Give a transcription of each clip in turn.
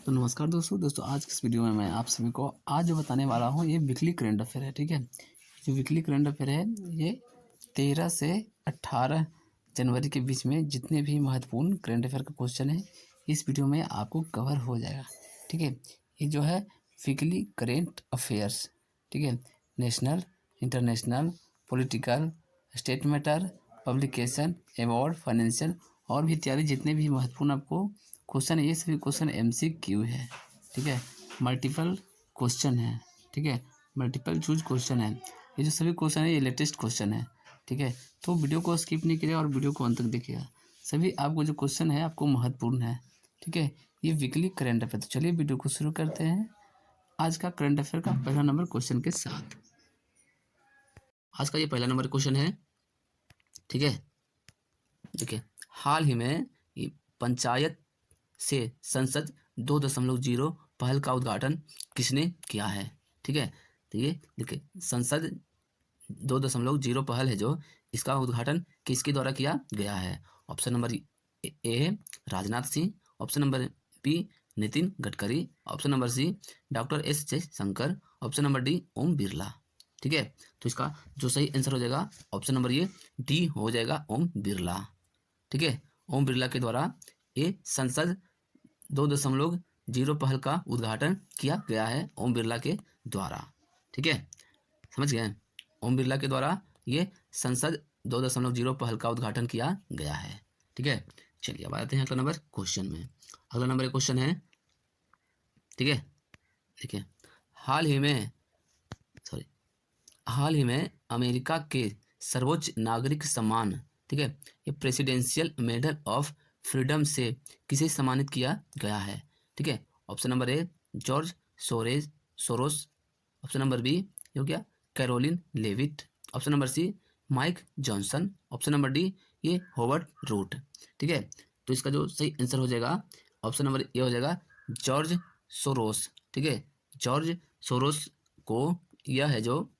तो नमस्कार दोस्तों आज की इस वीडियो में मैं आप सभी को आज जो बताने वाला हूँ ये वीकली करंट अफेयर है। ठीक है, जो वीकली करंट अफेयर है ये 13 से 18 जनवरी के बीच में जितने भी महत्वपूर्ण करंट अफेयर का क्वेश्चन है इस वीडियो में आपको कवर हो जाएगा। ठीक है, ये जो है वीकली करंट अफेयर्स, ठीक है, national, international, political, state matter, publication, award, financial और भी इत्यादि जितने भी महत्वपूर्ण आपको क्वेश्चन है ये सभी क्वेश्चन MCQ है। ठीक है, मल्टीपल क्वेश्चन है। ठीक है, मल्टीपल चूज क्वेश्चन है। ये जो सभी क्वेश्चन है ये लेटेस्ट क्वेश्चन है। ठीक है, तो वीडियो को स्किप नहीं कीजिएगा और वीडियो को अंत तक देखिएगा। सभी आपको जो क्वेश्चन है आपको महत्वपूर्ण है। ठीक है, ये वीकली करंट अफेयर। तो चलिए वीडियो को शुरू करते हैं आज का करंट अफेयर का पहला नंबर क्वेश्चन के साथ। आज का ये पहला नंबर क्वेश्चन है। ठीक है, देखिए, हाल ही में ये पंचायत से संसद 2.0 पहल का उद्घाटन किसने किया है? ठीक है, तो ये देखिए संसद 2.0 पहल है जो इसका उद्घाटन किसके द्वारा किया गया है? Option number A Rajnath Singh, option number B Nitin Gadkari, option number C doctor S Jaishankar, option number D Om Birla. ठीक है, तो इसका जो सही आंसर हो जाएगा ऑप्शन नंबर ये डी हो जाएगा, ओम बिरला। ठीक है, ओम बिरला के द्वारा ये संसद 2.0 पहल का उद्घाटन किया गया है ओम बिरला के द्वारा। ठीक है, समझ गए? ओम बिरला के द्वारा ये संसद 2.0 पहल का उद्घाटन किया गया है। ठीक है, चलिए अब आते हैं अगला नंबर क्वेश्चन में। अगला नंबर क्वेश्चन है, ठीक है, देखिए, हाल ही में सॉरी हाल ही में अमेरिका के सर्वोच्च नागरिक सम्मान, ठीक है, ये प्रेसिडेंशियल मेडल ऑफ फ्रीडम से किसे सम्मानित किया गया है? ठीक है, option number A George Soros, option number B ये हो गया Karoline Leavitt, option number C Mike Johnson, option number D ये हॉवर्ड रूट। ठीक है, तो इसका जो सही आंसर हो जाएगा ऑप्शन नंबर ए हो जाएगा जॉर्ज सोरोस। ठीक है, जॉर्ज सोरोस को यह है जो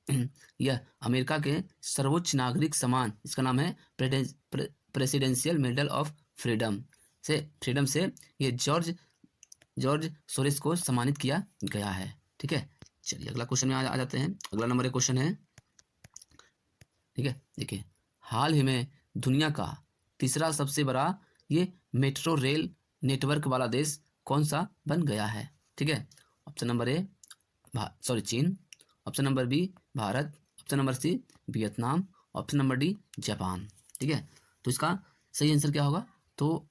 यह अमेरिका के सर्वोच्च नागरिक सम्मान, इसका नाम है प्रेसिडेंशियल मेडल ऑफ फ्रीडम से ये जॉर्ज जॉर्ज सोरेस को सम्मानित किया गया है। ठीक है, चलिए अगला क्वेश्चन में आ जाते हैं। अगला नंबर एक क्वेश्चन है, ठीक है, देखिए, हाल ही में दुनिया का तीसरा सबसे बड़ा ये मेट्रो रेल नेटवर्क वाला देश कौन सा बन गया है? ठीक है, ऑप्शन नंबर ए चीन, option number B Bharat, option number C Vietnam, option number D Japan. ठीक है, तो इसका सही आंसर क्या होगा? तो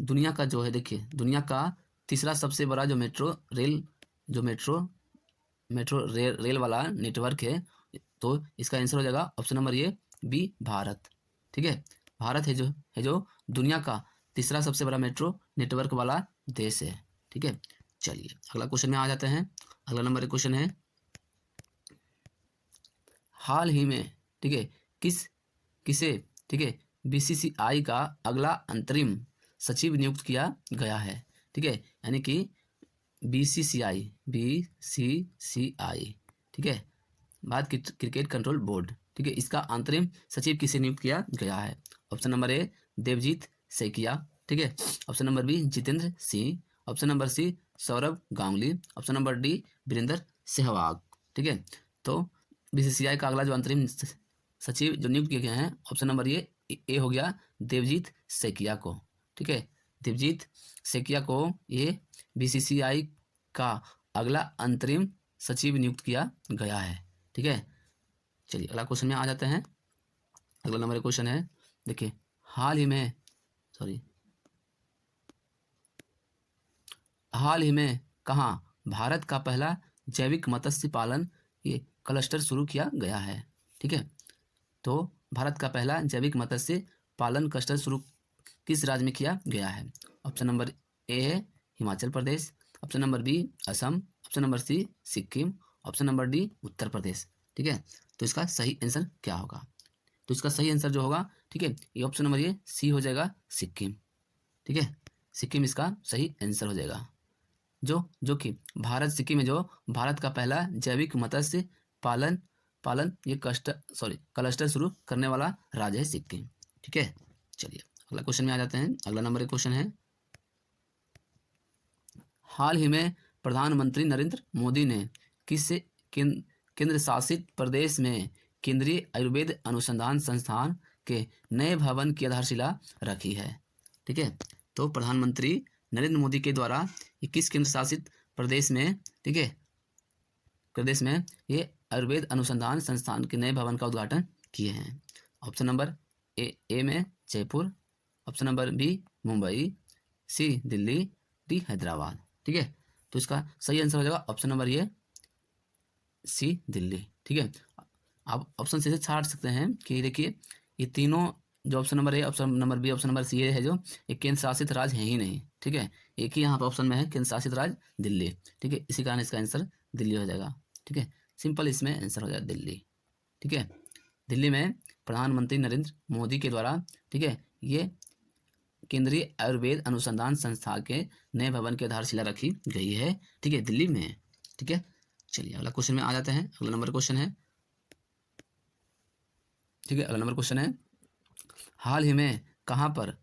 दुनिया का जो है, देखिए, दुनिया का तीसरा सबसे बड़ा जो मेट्रो रेल वाला नेटवर्क है, तो इसका आंसर हो जाएगा ऑप्शन नंबर ये बी भारत। ठीक है, भारत है जो दुनिया का तीसरा सबसे बड़ा मेट्रो नेटवर्क वाला देश है। ठीक है, चलिए अगला क्वेश्चन में आ जाते हैं। अगला नंबर एक क्वेश्चन है, हाल ही में, ठीक है, किसे, ठीक है, BCCI का अगला अंतरिम सचिव नियुक्त किया गया है? ठीक है, यानी कि BCCI, ठीक है, भारत क्रिकेट कंट्रोल बोर्ड, ठीक है, इसका अंतरिम सचिव किसे नियुक्त किया गया है? Option number A Devajit Saikia, ठीक है, option number B Jitendra Singh, option number C Sourav Ganguly, option number D Virender Sehwag. ठीक है, तो BCCI का अगला जो अंतरिम सचिव जो नियुक्त किए गए हैं, ऑप्शन नंबर ये ए हो गया देवजीत सैकिया को। ठीक है, देवजीत सैकिया को ये BCCI का अगला अंतरिम सचिव नियुक्त किया गया है। ठीक है, चलिए अगला क्वेश्चन में आ जाते हैं। अगला नंबर क्वेश्चन है, देखिए, हाल ही में कहाँ भारत का पहला जैविक मत्स्य पालन ये क्लस्टर शुरू किया गया है? ठीक है, तो भारत का पहला जैविक मत्स्य पालन क्लस्टर शुरू किस राज्य में किया गया है? ऑप्शन नंबर ए है Himachal Pradesh, option number B Assam, option number C Sikkim, option number D Uttar Pradesh. ठीक है, तो इसका सही आंसर क्या होगा? तो इसका सही आंसर जो होगा, ठीक है, ये ऑप्शन नंबर ये सी हो जाएगा सिक्किम। ठीक है, सिक्किम इसका सही आंसर हो जाएगा। जो कि सिक्किम में जो भारत का पहला जैविक मत्स्य पालन पालन ये क्लस्टर शुरू करने वाला राज्य है सिक्किम। ठीक है, चलिए अगला क्वेश्चन में आ जाते हैं। अगला नंबर एक क्वेश्चन है, हाल ही में प्रधानमंत्री नरेंद्र मोदी ने किस केंद्र शासित प्रदेश में केंद्रीय आयुर्वेद अनुसंधान संस्थान के नए भवन की आधारशिला रखी है? ठीक है, तो प्रधानमंत्री नरेंद्र मोदी के द्वारा ये किस केंद्र शासित प्रदेश में, ठीक है, प्रदेश में ये आयुर्वेद अनुसंधान संस्थान के नए भवन का उद्घाटन किए हैं? ऑप्शन नंबर ए में Jaipur, option number B Mumbai, C Delhi, D Hyderabad. ठीक है, तो इसका सही आंसर हो जाएगा ऑप्शन नंबर ये सी दिल्ली। ठीक है, आप ऑप्शन से छाट सकते हैं कि देखिए ये तीनों जो option number A, option number B, option number C है जो ये केंद्र शासित राज्य है ही नहीं। ठीक है, एक ही यहाँ पर ऑप्शन में है केंद्र शासित राज्य दिल्ली। ठीक है, इसी कारण इसका आंसर दिल्ली हो जाएगा। ठीक है, सिंपल इसमें आंसर हो जाएगा दिल्ली। ठीक है, दिल्ली में प्रधानमंत्री नरेंद्र मोदी के द्वारा, ठीक है, ये केंद्रीय आयुर्वेद अनुसंधान संस्था के नए भवन की आधारशिला रखी गई है। ठीक है, दिल्ली में। ठीक है, चलिए अगला क्वेश्चन में आ जाते हैं। अगला नंबर क्वेश्चन है, ठीक है, अगला नंबर क्वेश्चन है, हाल ही में कहाँ पर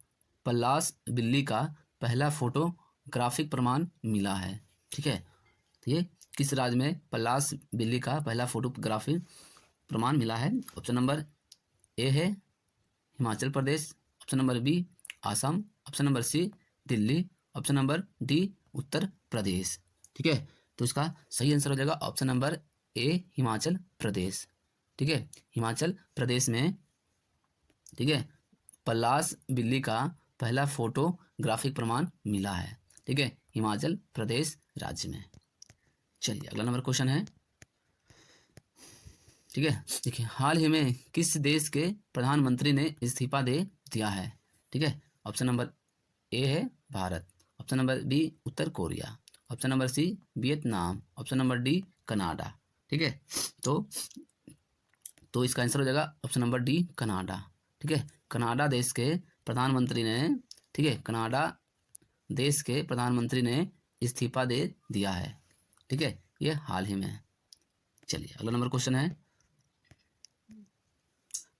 पल्लास बिल्ली का पहला फोटोग्राफिक प्रमाण मिला है? ठीक है, तो ये किस राज्य में पल्लास बिल्ली का पहला फोटोग्राफिक प्रमाण मिला है? ऑप्शन नंबर ए है Himachal Pradesh, option number B Assam, option number C Delhi, option number D Uttar Pradesh. ठीक है, तो इसका सही आंसर हो जाएगा option number A Himachal Pradesh. ठीक है, हिमाचल प्रदेश में, ठीक है, पल्लास बिल्ली का पहला फोटोग्राफिक प्रमाण मिला है। ठीक है, हिमाचल प्रदेश राज्य में। चलिए अगला नंबर क्वेश्चन है, ठीक है, देखिए हाल ही में किस देश के प्रधानमंत्री ने इस्तीफा दे दिया है? ठीक है, ऑप्शन नंबर ए है भारत, ऑप्शन नंबर बी उत्तर Korea, option number C Vietnam, option number D Canada. ठीक है, तो इसका आंसर हो जाएगा ऑप्शन नंबर डी कनाडा। ठीक है, कनाडा देश के प्रधानमंत्री ने, ठीक है, कनाडा देश के प्रधानमंत्री ने इस्तीफा दे दिया है। ठीक है, ये हाल ही में। चलिए अगला नंबर क्वेश्चन है,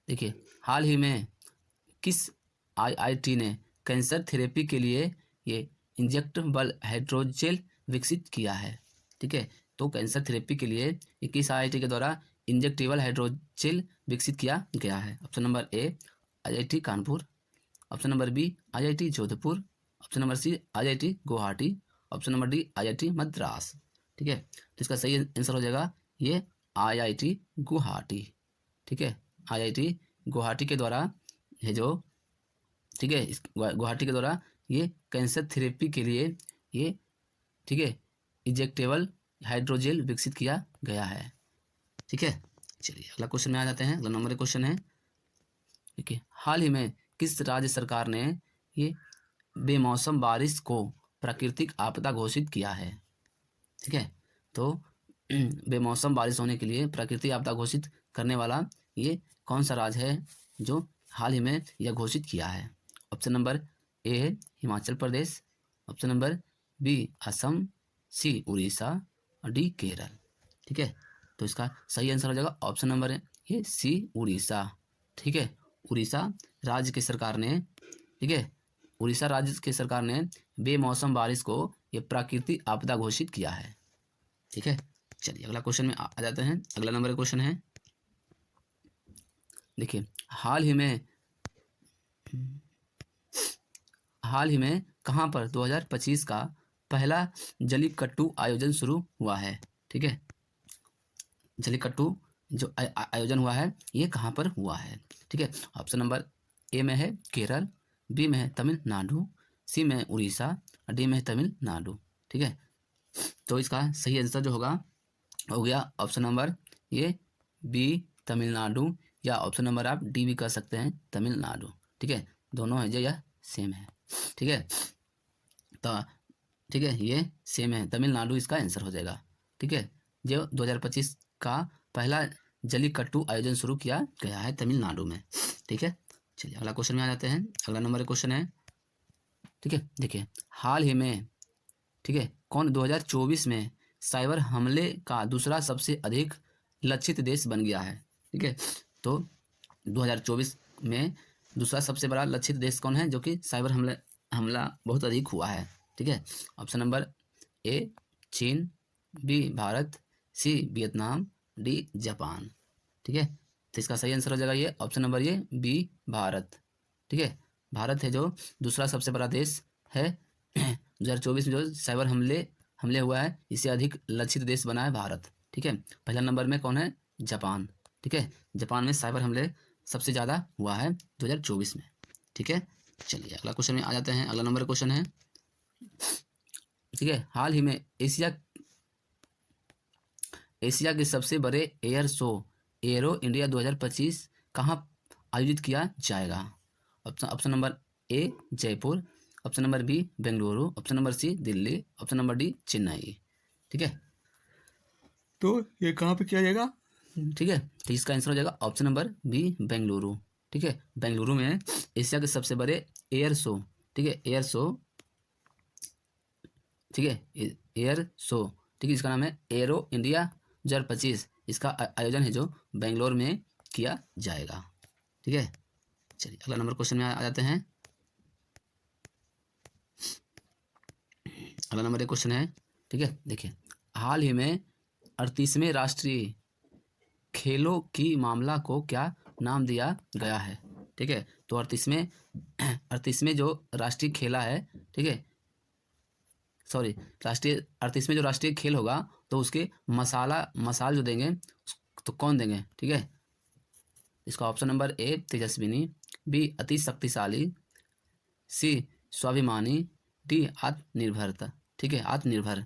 देखिए हाल ही में किस आईआईटी ने कैंसर थेरेपी के लिए ये इंजेक्टेबल हाइड्रोजेल विकसित किया है? ठीक है, तो कैंसर थेरेपी के लिए ये किस आईआईटी के द्वारा इंजेक्टेबल हाइड्रोजेल विकसित किया गया है? Option number A IIT Kanpur, option number B IIT Jodhpur, option number C IIT Guwahati, option number D IIT Madras. ठीक है, तो इसका सही आंसर हो जाएगा ये आईआईटी गुवाहाटी। ठीक है, आईआईटी गुवाहाटी के द्वारा है जो, ठीक है, गुवाहाटी के द्वारा ये कैंसर थेरेपी के लिए ये, ठीक है, इंजेक्टेबल हाइड्रोजेल विकसित किया गया है। ठीक है, चलिए अगला क्वेश्चन में आ जाते हैं। अगला नंबर क्वेश्चन है, ठीक है, हाल ही में किस राज्य सरकार ने ये बेमौसम बारिश को प्राकृतिक आपदा घोषित किया है? ठीक है, तो बेमौसम बारिश होने के लिए प्राकृतिक आपदा घोषित करने वाला ये कौन सा राज्य है जो हाल ही में यह घोषित किया है? ऑप्शन नंबर ए है Himachal Pradesh, option number B Assam, सी उड़ीसा और डी केरल। ठीक है, तो इसका सही आंसर हो जाएगा ऑप्शन नंबर ये सी उड़ीसा। ठीक है, उड़ीसा राज्य की सरकार ने, ठीक है, उड़ीसा राज्य की सरकार ने बेमौसम बारिश को ये प्राकृतिक आपदा घोषित किया है। ठीक है, चलिए अगला क्वेश्चन में आ जाते हैं। अगला नंबर क्वेश्चन है, देखिए हाल ही में कहाँ पर 2025 का पहला जल्लीकट्टू आयोजन शुरू हुआ है? ठीक है, जल्लीकट्टू जो आयोजन हुआ है ये कहाँ पर हुआ है? ठीक है, ऑप्शन नंबर ए में है केरल, बी में है तमिलनाडु, सी में उड़ीसा और डी में है तमिलनाडु। ठीक है, तो इसका सही आंसर जो होगा हो गया ऑप्शन नंबर ये बी तमिलनाडु, या ऑप्शन नंबर आप डी भी कर सकते हैं तमिलनाडु। ठीक है, दोनों है जो यह सेम है। ठीक है, तो ठीक है ये सेम है, तमिलनाडु इसका आंसर हो जाएगा। ठीक है, जो 2025 का पहला जल्लीकट्टू आयोजन शुरू किया गया है तमिलनाडु में। ठीक है, चलिए अगला क्वेश्चन में आ जाते हैं। अगला नंबर क्वेश्चन है, ठीक है, देखिए हाल ही में, ठीक है, कौन 2024 में साइबर हमले का दूसरा सबसे अधिक लक्षित देश बन गया है? ठीक है, तो 2024 में दूसरा सबसे बड़ा लक्षित देश कौन है जो कि साइबर हमला बहुत अधिक हुआ है? ठीक है, ऑप्शन नंबर ए चीन, B Bharat, C Vietnam, D Japan. ठीक है, तो इसका सही आंसर हो जाएगा ये ऑप्शन नंबर ये बी भारत। ठीक है, भारत है जो दूसरा सबसे बड़ा देश है 2024 में जो साइबर हमले हुआ है, इससे अधिक लक्षित देश बना है भारत। ठीक है, पहला नंबर में कौन है? जापान। ठीक है, जापान में साइबर हमले सबसे ज़्यादा हुआ है 2024 में। ठीक है, चलिए अगला क्वेश्चन में आ जाते हैं। अगला नंबर क्वेश्चन है, ठीक है, हाल ही में एशिया के सबसे बड़े एयर शो एरो इंडिया 2025 कहाँ आयोजित किया जाएगा? Option number A Jaipur, option number B Bengaluru, option number C Delhi, option number D Chennai. ठीक है, तो ये कहाँ पे किया जाएगा? ठीक है, तो इसका आंसर हो जाएगा ऑप्शन नंबर बी बेंगलुरु। ठीक है, बेंगलुरु में एशिया के सबसे बड़े एयर शो, ठीक है, एयर शो, ठीक है, एयर शो, ठीक है, इसका नाम है एरो इंडिया 2025। इसका आयोजन है जो बेंगलोर में किया जाएगा। ठीक है, चलिए अगला नंबर क्वेश्चन में आ जाते हैं। अगला नंबर एक क्वेश्चन है, ठीक है, देखिए, हाल ही में 38वें राष्ट्रीय खेलों की मामला को क्या नाम दिया गया है? ठीक है, तो 38वें जो राष्ट्रीय खेला है, ठीक है, सॉरी, 38वें जो राष्ट्रीय खेल होगा तो उसके मसाल जो देंगे तो कौन देंगे? ठीक है, इसका option number A Tejaswini, B अति शक्तिशाली, सी स्वाभिमानी, डी आत्मनिर्भरता। ठीक है, आत्मनिर्भर।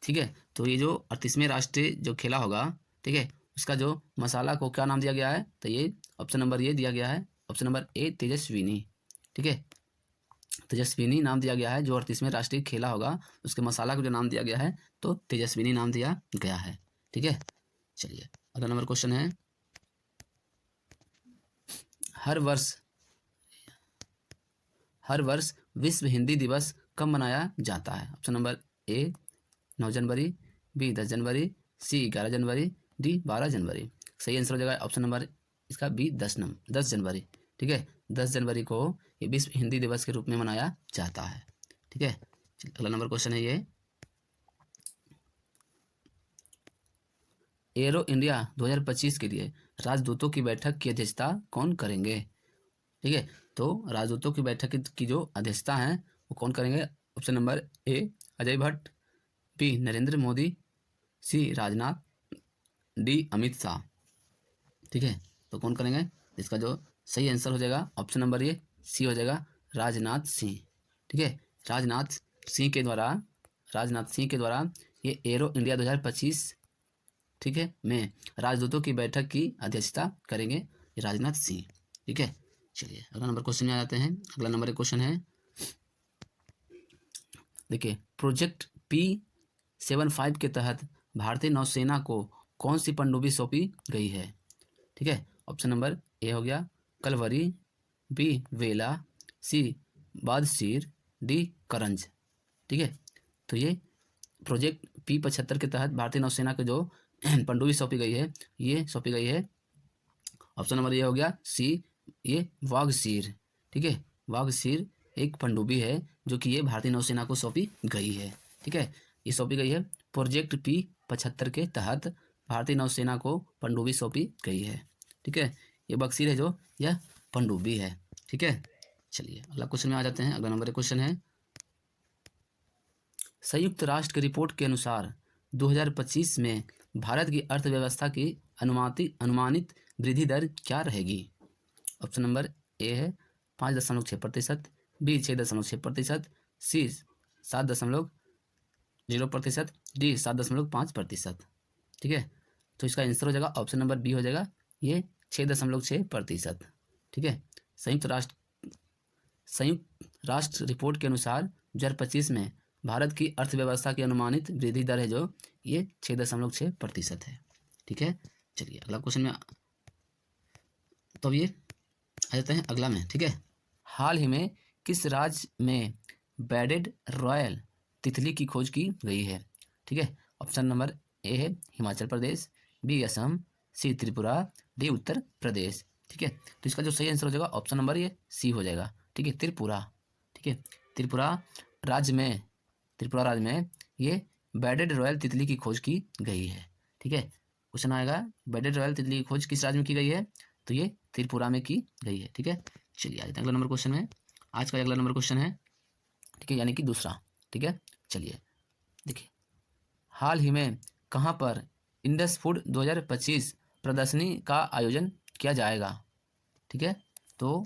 ठीक है, तो ये जो 38वें राष्ट्रीय जो खेला होगा, ठीक है, उसका जो मसाला को क्या नाम दिया गया है? तो ये ऑप्शन नंबर ये दिया गया है, ऑप्शन नंबर ए तेजस्विनी। ठीक है, तेजस्विनी नाम दिया गया है। जो 38वें राष्ट्रीय खेला होगा उसके मसाला को जो नाम दिया गया है तो तेजस्विनी नाम दिया गया है। ठीक है, चलिए अगला नंबर क्वेश्चन है, हर वर्ष विश्व हिंदी दिवस कब मनाया जाता है? ऑप्शन नंबर ए 9 जनवरी, बी 10 जनवरी, सी 11 जनवरी, डी 12 जनवरी। सही आंसर हो जाएगा ऑप्शन नंबर इसका बी 10 जनवरी। ठीक है, 10 जनवरी को ये विश्व हिंदी दिवस के रूप में मनाया जाता है। ठीक है, अगला नंबर क्वेश्चन है ये, एरो इंडिया 2025 के लिए राजदूतों की बैठक की अध्यक्षता कौन करेंगे? ठीक है, तो राजदूतों की बैठक की जो अध्यक्षता है वो कौन करेंगे? Option number A Ajay Bhatt, B Narendra Modi, C Rajnath, D Amit Shah. ठीक है, तो कौन करेंगे? इसका जो सही आंसर हो जाएगा ऑप्शन नंबर ये सी हो जाएगा, राजनाथ सिंह। ठीक है, राजनाथ सिंह के द्वारा ये एरो इंडिया 2025, ठीक है, में राजदूतों की बैठक की अध्यक्षता करेंगे ये राजनाथ सिंह। ठीक है, चलिए अगला नंबर क्वेश्चन में आ जाते हैं। अगला नंबर एक क्वेश्चन है, देखिए, प्रोजेक्ट P75 के तहत भारतीय नौसेना को कौन सी पनडुब्बी सौंपी गई है? ठीक है, ऑप्शन नंबर ए हो गया कलवरी, बी वेला, सी बादशीर, डी करंज। ठीक है, तो ये प्रोजेक्ट P75 के तहत भारतीय नौसेना को जो पनडुब्बी सौंपी गई है, ये सौंपी गई है, ऑप्शन नंबर ये हो गया सी, ये वाघशीर। ठीक है, वाघशीर एक पनडुब्बी है जो कि ये भारतीय नौसेना को सौंपी गई है। ठीक है, ये सौंपी गई है प्रोजेक्ट P75 के तहत भारतीय नौसेना को पनडुब्बी सौंपी गई है। ठीक है, ये बक्सीर है जो यह पनडुब्बी है। ठीक है, चलिए अगला क्वेश्चन में आ जाते हैं। अगला नंबर क्वेश्चन है, संयुक्त राष्ट्र की रिपोर्ट के अनुसार 2025 में भारत की अर्थव्यवस्था की अनुमानित वृद्धि दर क्या रहेगी? ऑप्शन नंबर ए है 5.6%, बी 6.6%, सी 7.0%, डी 7.5%। ठीक है, तो इसका आंसर हो जाएगा ऑप्शन नंबर बी हो जाएगा ये 6.6%। ठीक है, संयुक्त राष्ट्र रिपोर्ट के अनुसार 2025 में भारत की अर्थव्यवस्था की अनुमानित वृद्धि दर है जो ये 6.6% है। ठीक है, चलिए अगला क्वेश्चन में, तो ये आ जाते हैं अगला में। ठीक है, हाल ही में किस राज्य में बेडेड रॉयल तितली की खोज की गई है? ठीक है, ऑप्शन नंबर ए है हिमाचल प्रदेश, बी असम, सी त्रिपुरा, डी उत्तर प्रदेश। ठीक है, तो इसका जो सही आंसर हो जाएगा ऑप्शन नंबर ये सी हो जाएगा। ठीक है, त्रिपुरा। ठीक है, त्रिपुरा राज्य में ये बेडेड रॉयल तितली की खोज की गई है? ठीक है, क्वेश्चन आएगा बेडेड रॉयल तितली की खोज किस राज्य में की गई है? तो ये त्रिपुरा में की गई है। ठीक है, चलिए आगे अगला नंबर क्वेश्चन है। आज का अगला नंबर क्वेश्चन है, ठीक है, यानी कि दूसरा। ठीक है, चलिए देखिए, हाल ही में कहाँ पर इंडस फूड 2025 प्रदर्शनी का आयोजन किया जाएगा? ठीक है, तो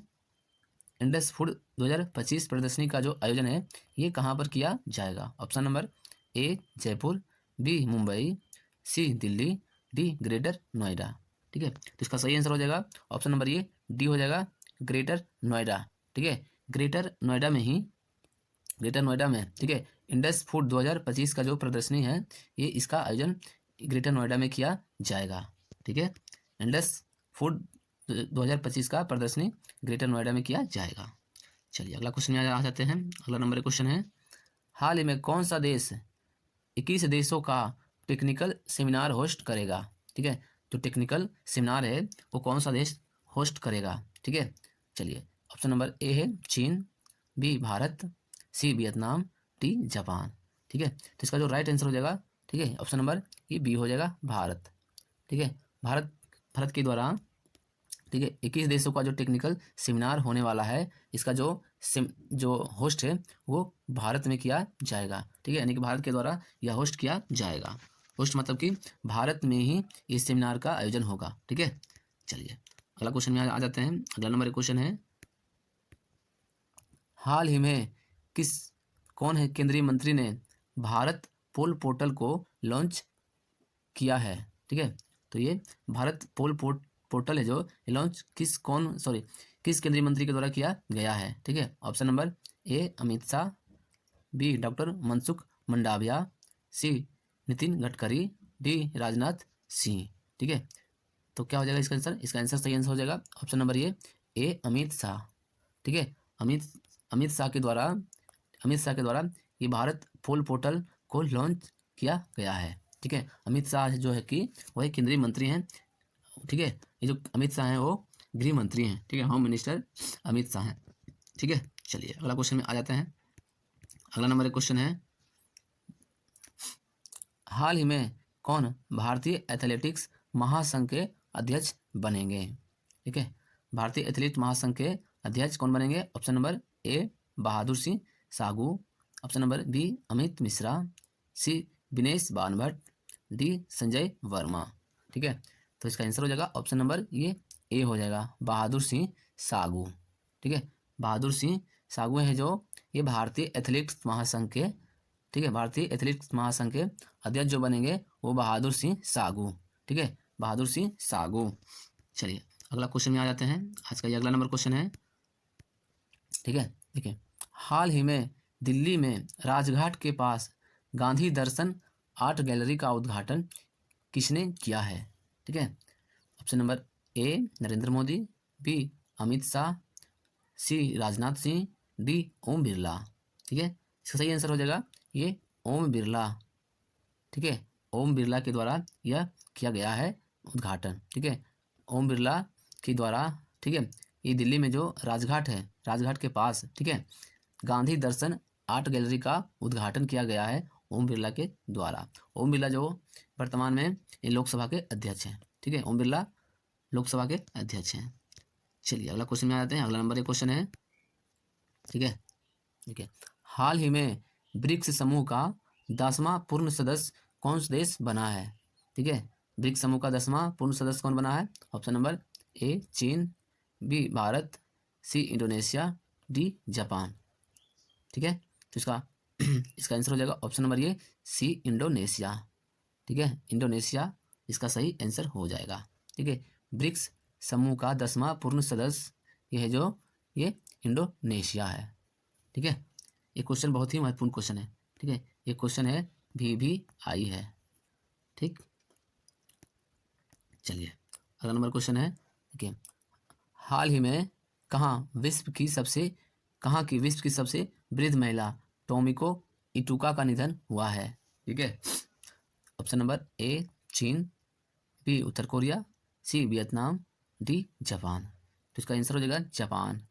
इंडस फूड 2025 प्रदर्शनी का जो आयोजन है ये कहाँ पर किया जाएगा? Option number A Jaipur, B Mumbai, C Delhi, D greater Noida. ठीक है, तो इसका सही आंसर हो जाएगा ऑप्शन नंबर ए डी हो जाएगा, ग्रेटर नोएडा। ठीक है, ग्रेटर नोएडा में ही, ग्रेटर नोएडा में, ठीक है, इंडस फूड 2025 का जो प्रदर्शनी है ये इसका आयोजन ग्रेटर नोएडा में किया जाएगा। ठीक है, इंडस फूड 2025 का प्रदर्शनी ग्रेटर नोएडा में किया जाएगा। चलिए अगला क्वेश्चन में आ जाते हैं। अगला नंबर क्वेश्चन है, हाल ही में कौन सा देश 21 देशों का टेक्निकल सेमिनार होस्ट करेगा? ठीक है, जो टेक्निकल सेमिनार है वो कौन सा देश होस्ट करेगा? ठीक है, चलिए ऑप्शन नंबर ए है चीन, B Bharat, C Vietnam, D Japan. ठीक है, तो इसका जो राइट आंसर हो जाएगा, ठीक है, ऑप्शन नंबर ये बी हो जाएगा भारत। ठीक है, भारत, भारत के द्वारा, ठीक है, 21 देशों का जो टेक्निकल सेमिनार होने वाला है इसका जो होस्ट है वो भारत में किया जाएगा। ठीक है, यानी कि भारत के द्वारा यह होस्ट किया जाएगा। होस्ट मतलब कि भारत में ही इस सेमिनार का आयोजन होगा। ठीक है, चलिए अगला क्वेश्चन में आ जाते हैं। अगला नंबर क्वेश्चन है, हाल ही में किस कौन है केंद्रीय मंत्री ने भारत पोल पोर्टल को लॉन्च किया है? ठीक है, तो ये भारत पोर्टल है जो लॉन्च किस केंद्रीय मंत्री के द्वारा किया गया है? ठीक है, option number A Amit Shah, B doctor Mansukh Mandaviya, C Nitin Gadkari, D Rajnath Singh. ठीक है, तो क्या हो जाएगा इसका आंसर? इसका आंसर सही आंसर हो जाएगा option number A Amit Shah. ठीक है, अमित अमित शाह के द्वारा अमित शाह के द्वारा ये भारत पोल पोर्टल को लॉन्च किया गया है। ठीक है, अमित शाह जो है कि वही केंद्रीय मंत्री हैं। ठीक है, ये जो अमित शाह हैं वो गृह मंत्री हैं। ठीक है, होम मिनिस्टर अमित शाह हैं। ठीक है, चलिए अगला क्वेश्चन में आ जाते हैं। अगला नंबर क्वेश्चन है, हाल ही में कौन भारतीय एथलेटिक्स महासंघ के अध्यक्ष बनेंगे? ठीक है, भारतीय एथलीट महासंघ के अध्यक्ष कौन बनेंगे? Option number A Bahadur Singh Sagu, option number B Amit Mishra, C Vinesh Banbhatt, D Sanjay Verma. ठीक है, तो इसका आंसर हो जाएगा ऑप्शन नंबर ये ए हो जाएगा, बहादुर सिंह सागू। ठीक है, बहादुर सिंह सागू है जो ये भारतीय एथलेटिक्स महासंघ के, ठीक है, भारतीय एथलेटिक्स महासंघ के अध्यक्ष जो बनेंगे वो बहादुर सिंह सागू। ठीक है, बहादुर सिंह सागू। चलिए अगला क्वेश्चन में आ जाते हैं। आज का ये अगला नंबर क्वेश्चन है। ठीक है, देखिए, हाल ही में दिल्ली में राजघाट के पास गांधी दर्शन आर्ट गैलरी का उद्घाटन किसने किया है? ठीक है, option number A Narendra Modi, B Amit Shah, C Rajnath Singh, D Om Birla. ठीक है, इसका सही आंसर हो जाएगा ये ओम बिरला। ठीक है, ओम बिरला के द्वारा यह किया गया है उद्घाटन। ठीक है, ओम बिरला के द्वारा, ठीक है, ये दिल्ली में जो राजघाट है, राजघाट के पास, ठीक है, गांधी दर्शन आर्ट गैलरी का उद्घाटन किया गया है ओम बिरला के द्वारा। ओम बिरला जो वर्तमान में ये लोकसभा के अध्यक्ष हैं। ठीक है, ओम बिरला लोकसभा के अध्यक्ष हैं। चलिए अगला क्वेश्चन में आ जाते हैं। अगला नंबर एक क्वेश्चन है, ठीक है, ठीक है, हाल ही में ब्रिक्स समूह का 10वां पूर्ण सदस्य कौन सा देश बना है? ठीक है, ब्रिक्स समूह का 10वां पूर्ण सदस्य कौन बना है? ऑप्शन नंबर ए चीन, B Bharat, C Indonesia, D Japan. ठीक है, तो इसका इसका आंसर हो जाएगा ऑप्शन नंबर ये सी इंडोनेशिया। ठीक है, इंडोनेशिया इसका सही आंसर हो जाएगा। ठीक है, ब्रिक्स समूह का 10वां पूर्ण सदस्य ये है जो ये इंडोनेशिया है। ठीक है, ये क्वेश्चन बहुत ही महत्वपूर्ण क्वेश्चन है। ठीक है, ये क्वेश्चन है भी आई है। ठीक, चलिए अगला नंबर क्वेश्चन है, ठीक है, हाल ही में कहाँ की विश्व की सबसे वृद्ध महिला टोमिको इटुका का निधन हुआ है? ठीक है, ऑप्शन नंबर ए चीन, बी उत्तर Korea, C Vietnam, D Japan. तो इसका आंसर हो जाएगा जापान।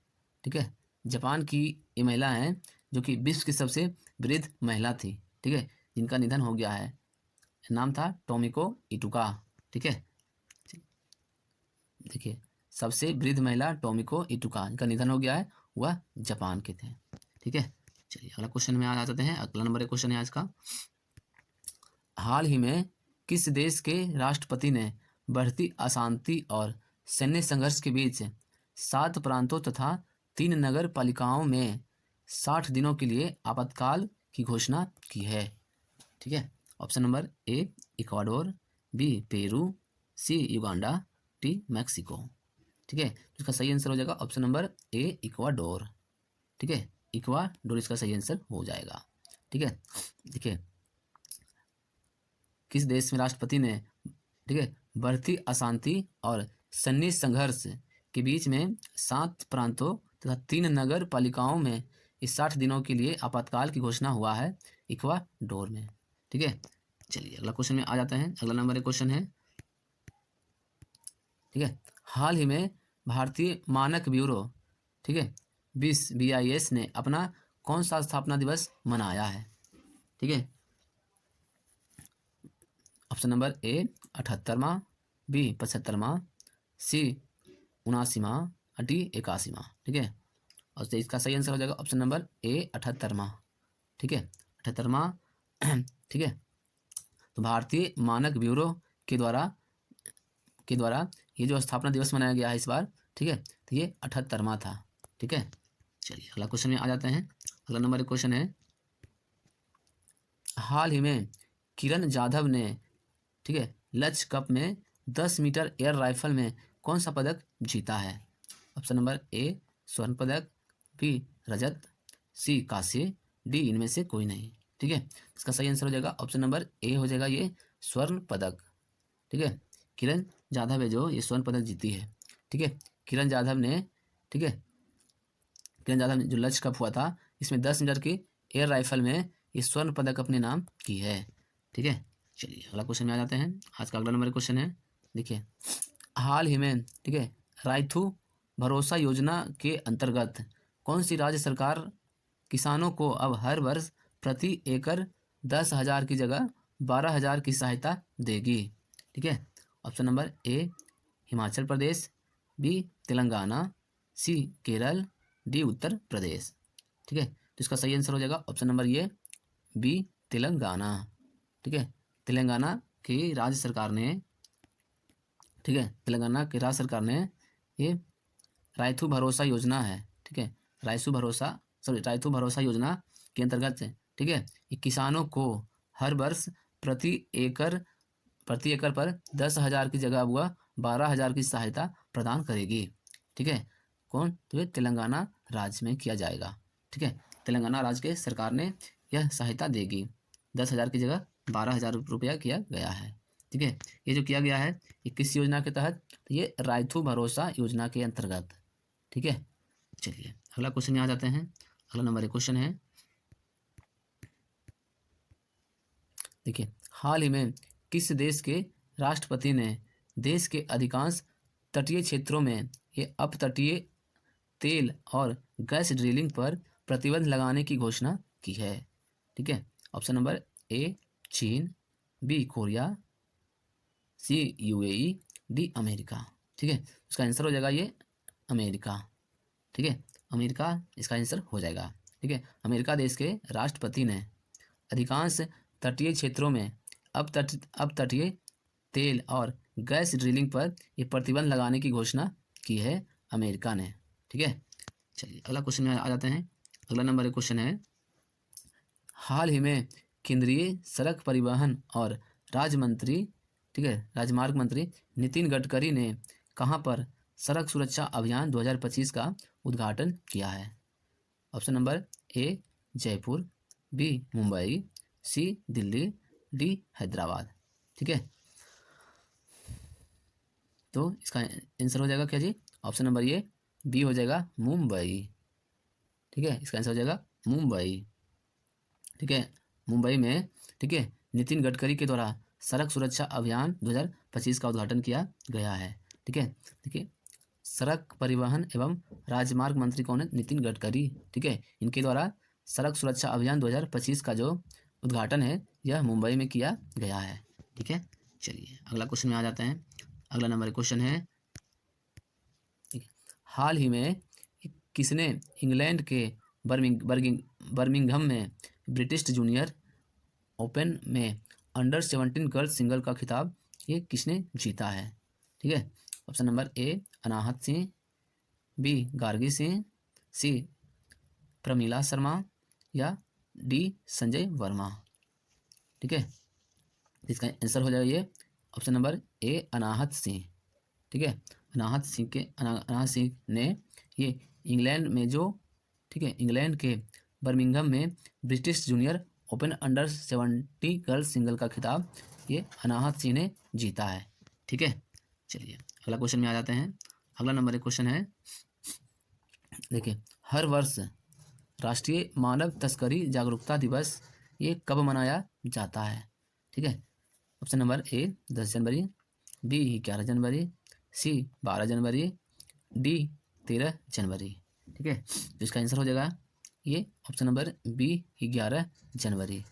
ठीक है, जापान की ये महिला है जो कि विश्व की सबसे वृद्ध महिला थी। ठीक है, जिनका निधन हो गया है, नाम था टोमिको इटुका। ठीक है, देखिए सबसे वृद्ध महिला टोमिको इटुका, इनका निधन हो गया है, वह जापान के थे। ठीक है, चलिए अगला क्वेश्चन में आ जाते हैं। अगला नंबर एक क्वेश्चन है आज का, हाल ही में किस देश के राष्ट्रपति ने बढ़ती अशांति और सैन्य संघर्ष के बीच 7 प्रांतों तथा 3 नगर पालिकाओं में 60 दिनों के लिए आपातकाल की घोषणा की है? ठीक है, option number A Ecuador, B Peru, C Uganda, D Mexico. ठीक है, इसका सही आंसर हो जाएगा ऑप्शन नंबर ए इक्वाडोर। ठीक है, इक्वाडोर इसका सही आंसर हो जाएगा। ठीक है, देखिए किस देश में राष्ट्रपति ने, ठीक है, बढ़ती अशांति और सैन्य संघर्ष के बीच में 7 प्रांतों तथा 3 नगर पालिकाओं में इस 60 दिनों के लिए आपातकाल की घोषणा हुआ है? इक्वाडोर में। ठीक है, चलिए अगला क्वेश्चन में आ जाते हैं। अगला नंबर एक क्वेश्चन है, ठीक है, हाल ही में भारतीय मानक ब्यूरो, ठीक है, BIS ने अपना कौन सा स्थापना दिवस मनाया है? ठीक है, ऑप्शन नंबर ए 78वां, बी 75वां, सी 79वां, डी 81वां। ठीक है, और इसका सही आंसर हो जाएगा ऑप्शन नंबर ए 78वां। ठीक है, 78वां। ठीक है, तो भारतीय मानक ब्यूरो के द्वारा ये जो स्थापना दिवस मनाया गया है इस बार, ठीक है, तो ये 78वां था। ठीक है, चलिए अगला क्वेश्चन में आ जाते हैं। अगला नंबर एक क्वेश्चन है, हाल ही में किरण जाधव ने, ठीक है, लक्ष्य कप में 10 मीटर एयर राइफल में कौन सा पदक जीता है? ऑप्शन नंबर ए स्वर्ण पदक, बी रजत, सी कांस्य, डी इनमें से कोई नहीं। ठीक है, इसका सही आंसर हो जाएगा ऑप्शन नंबर ए हो जाएगा ये स्वर्ण पदक। ठीक है, किरण जाधव है जो ये स्वर्ण पदक जीती है। ठीक है, किरण जाधव ने, ठीक है, किरण जाधव ने जो लक्ष्य कप हुआ था इसमें 10 मीटर की एयर राइफल में ये स्वर्ण पदक अपने नाम की है। ठीक है, चलिए अगला क्वेश्चन में आ जाते हैं। आज का अगला नंबर क्वेश्चन है, देखिए हाल ही में, ठीक है, रायथू भरोसा योजना के अंतर्गत कौन सी राज्य सरकार किसानों को अब हर वर्ष प्रति एकड़ 10,000 की जगह 12,000 की सहायता देगी? ठीक है, option number A Himachal Pradesh, B Telangana, C Kerala, D Uttar Pradesh. ठीक है, तो इसका सही आंसर हो जाएगा ऑप्शन नंबर ये बी तेलंगाना। ठीक है, तेलंगाना की राज्य सरकार ने, ठीक है, तेलंगाना की राज्य सरकार ने ये रायथू भरोसा योजना है, ठीक है, रायथू भरोसा योजना के अंतर्गत, ठीक है, ये किसानों को हर वर्ष प्रति एकड़ पर 10,000 की जगह हुआ 12,000 की सहायता प्रदान करेगी। ठीक है, कौन? तो ये तेलंगाना राज्य में किया जाएगा। ठीक है, तेलंगाना राज्य के सरकार ने यह सहायता देगी, 10,000 की जगह 12,000 रुपया किया गया है। ठीक है, ये जो किया गया है ये किस योजना के तहत? तो ये रायथू भरोसा योजना के अंतर्गत। ठीक है, चलिए अगला क्वेश्चन में आ जाते हैं। अगला नंबर एक क्वेश्चन है, देखिए हाल ही में किस देश के राष्ट्रपति ने देश के अधिकांश तटीय क्षेत्रों में ये अपतटीय तेल और गैस ड्रिलिंग पर प्रतिबंध लगाने की घोषणा की है? ठीक है, ऑप्शन नंबर ए चीन, बी कोरिया, सी UAE, डी अमेरिका। ठीक है, इसका आंसर हो जाएगा ये अमेरिका। ठीक है, अमेरिका इसका आंसर हो जाएगा। ठीक है, अमेरिका देश के राष्ट्रपति ने अधिकांश तटीय क्षेत्रों में अपतटीय तेल और गैस ड्रिलिंग पर ये प्रतिबंध लगाने की घोषणा की है अमेरिका ने। ठीक है, चलिए अगला क्वेश्चन में आ जाते हैं। अगला नंबर एक क्वेश्चन है, हाल ही में केंद्रीय सड़क परिवहन और राजमार्ग मंत्री नितिन गडकरी ने कहां पर सड़क सुरक्षा अभियान 2025 का उद्घाटन किया है? Option number A Jaipur, B Mumbai, C Delhi, D Hyderabad. ठीक है, तो इसका आंसर हो जाएगा क्या जी? ऑप्शन नंबर ये बी हो जाएगा मुंबई। ठीक है, इसका आंसर हो जाएगा मुंबई। ठीक है, मुंबई में, ठीक है, नितिन गडकरी के द्वारा सड़क सुरक्षा अभियान 2025 का उद्घाटन किया गया है। ठीक है, देखिए सड़क परिवहन एवं राजमार्ग मंत्री कौन है? नितिन गडकरी। ठीक है, इनके द्वारा सड़क सुरक्षा अभियान 2025 का जो उद्घाटन है यह मुंबई में किया गया है। ठीक है, चलिए अगला क्वेश्चन में आ जाते हैं। अगला नंबर क्वेश्चन है, ठीक है, हाल ही में किसने इंग्लैंड के बर्मिंघम में ब्रिटिश जूनियर ओपन में अंडर 17 गर्ल्स सिंगल का खिताब ये किसने जीता है? ठीक है, option number A Anahat Singh, B Gargi Singh, C Pramila Sharma या डी संजय वर्मा। ठीक है, इसका आंसर हो जाएगा ये option number A Anahat Singh. ठीक है, अनाहत सिंह ने ये इंग्लैंड में जो, ठीक है, इंग्लैंड के बर्मिंघम में British junior open under 70 girls single का खिताब ये अनाहत सिंह ने जीता है। ठीक है, चलिए अगला क्वेश्चन में आ जाते हैं। अगला नंबर क्वेश्चन है, देखिए, हर वर्ष राष्ट्रीय मानव तस्करी जागरूकता दिवस ये कब मनाया जाता है? ठीक है, ऑप्शन नंबर ए 10 जनवरी, बी 11 जनवरी, सी 12 जनवरी, डी 13 जनवरी। ठीक है, तो इसका आंसर हो जाएगा ये ऑप्शन नंबर बी 11 जनवरी।